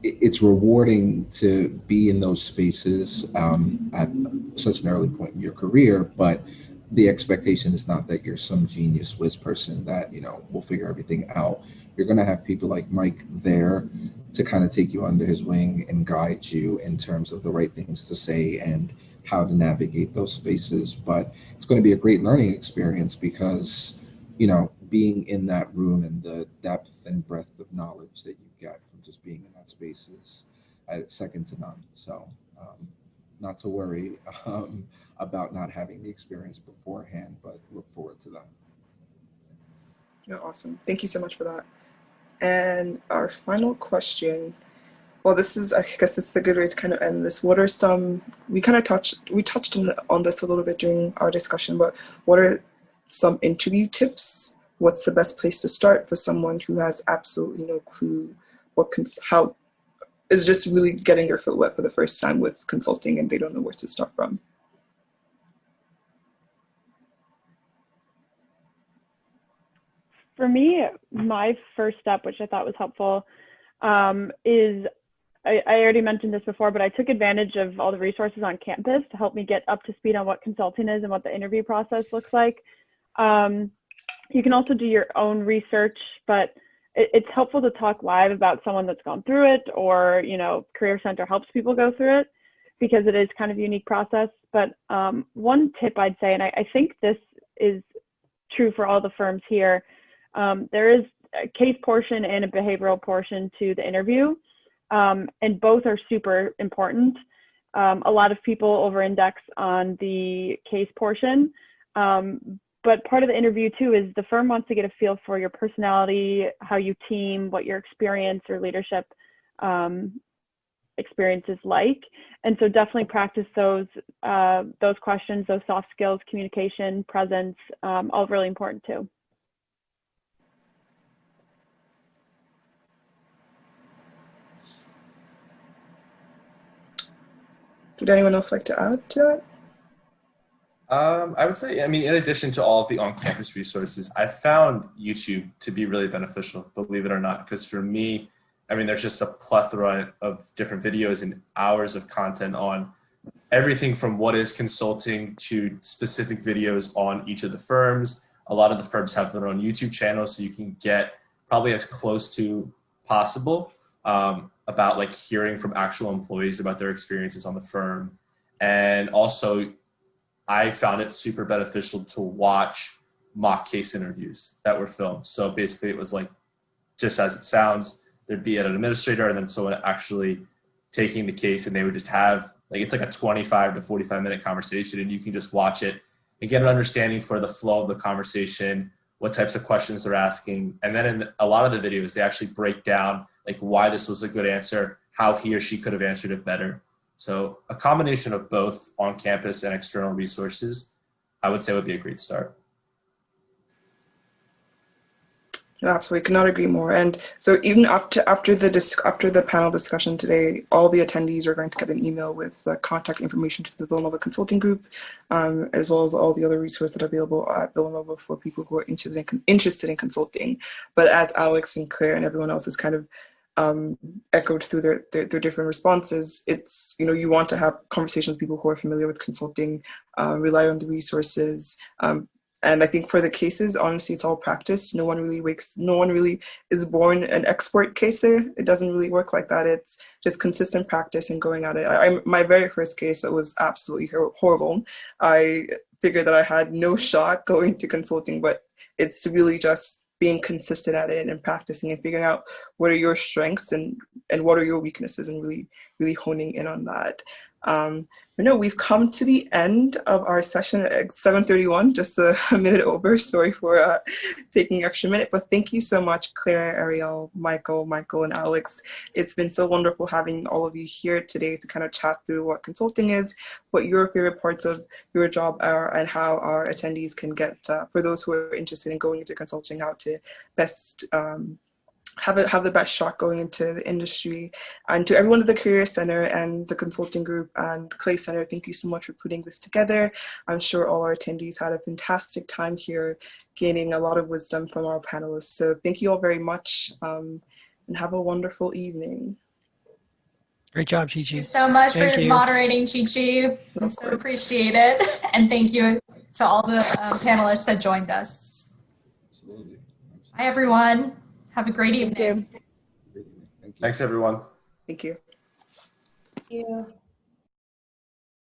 it's rewarding to be in those spaces at such an early point in your career, but the expectation is not that you're some genius whiz person that will figure everything out. You're going to have people like Mike there to kind of take you under his wing and guide you in terms of the right things to say and how to navigate those spaces. But it's going to be a great learning experience because being in that room and the depth and breadth of knowledge that you get from just being in that space is second to none. So not to worry about not having the experience beforehand, but look forward to that. Yeah, awesome. Thank you so much for that. And our final question, well, I guess this is a good way to kind of end this. What are some, we touched on this a little bit during our discussion, but what are some interview tips? What's the best place to start for someone who has absolutely no clue how is just really getting their foot wet for the first time with consulting and they don't know where to start from? For me, my first step, which I thought was helpful, is I already mentioned this before, but I took advantage of all the resources on campus to help me get up to speed on what consulting is and what the interview process looks like. You can also do your own research, but it's helpful to talk live about someone that's gone through it, or Career Center helps people go through it because it is kind of a unique process. But one tip I'd say, and I think this is true for all the firms here, there is a case portion and a behavioral portion to the interview, and both are super important. A lot of people over-index on the case portion, but part of the interview too is the firm wants to get a feel for your personality, how you team, what your experience or leadership experience is like. And so definitely practice those questions, those soft skills, communication, presence, all really important too. Would anyone else like to add to that? I would say, in addition to all of the on-campus resources, I found YouTube to be really beneficial, believe it or not, because for me, there's just a plethora of different videos and hours of content on everything from what is consulting to specific videos on each of the firms. A lot of the firms have their own YouTube channels, so you can get probably as close to possible about like hearing from actual employees about their experiences on the firm. And also, I found it super beneficial to watch mock case interviews that were filmed. So basically it was like, just as it sounds, there'd be an administrator and then someone actually taking the case, and they would just have, like, it's like a 25 to 45 minute conversation, and you can just watch it and get an understanding for the flow of the conversation, what types of questions they're asking. And then in a lot of the videos, they actually break down like why this was a good answer, how he or she could have answered it better. So a combination of both on-campus and external resources, I would say, would be a great start. Absolutely, could not agree more. And so even after the panel discussion today, all the attendees are going to get an email with contact information to the Villanova Consulting Group, as well as all the other resources that are available at Villanova for people who are interested in consulting. But as Alex and Claire and everyone else has kind of echoed through their different responses, it's, you want to have conversations with people who are familiar with consulting, rely on the resources, And I think for the cases, honestly, it's all practice. No one really is born an expert caser. It doesn't really work like that. It's just consistent practice and going at it. My very first case, that was absolutely horrible. I figured that I had no shot going to consulting, but it's really just being consistent at it and practicing and figuring out what are your strengths and what are your weaknesses, and really honing in on that. But no, we've come to the end of our session at 7:31, just a minute over. Sorry for taking an extra minute, but thank you so much, Claire, Arielle, Michael, and Alex. It's been so wonderful having all of you here today to kind of chat through what consulting is, what your favorite parts of your job are, and how our attendees can get, for those who are interested in going into consulting, how to best have the best shot going into the industry. And to everyone at the Career Center and the Consulting Group and the CLAS Center, thank you so much for putting this together. I'm sure all our attendees had a fantastic time here, gaining a lot of wisdom from our panelists. So thank you all very much, and have a wonderful evening. Great job, Chi Chi. Thank you so much Thank for you. moderating, Chi Chi. We so appreciate it. And thank you to all the panelists that joined us. Absolutely. Bye, everyone. Have a great evening. Thank you. Thanks, everyone. Thank you. Thank you.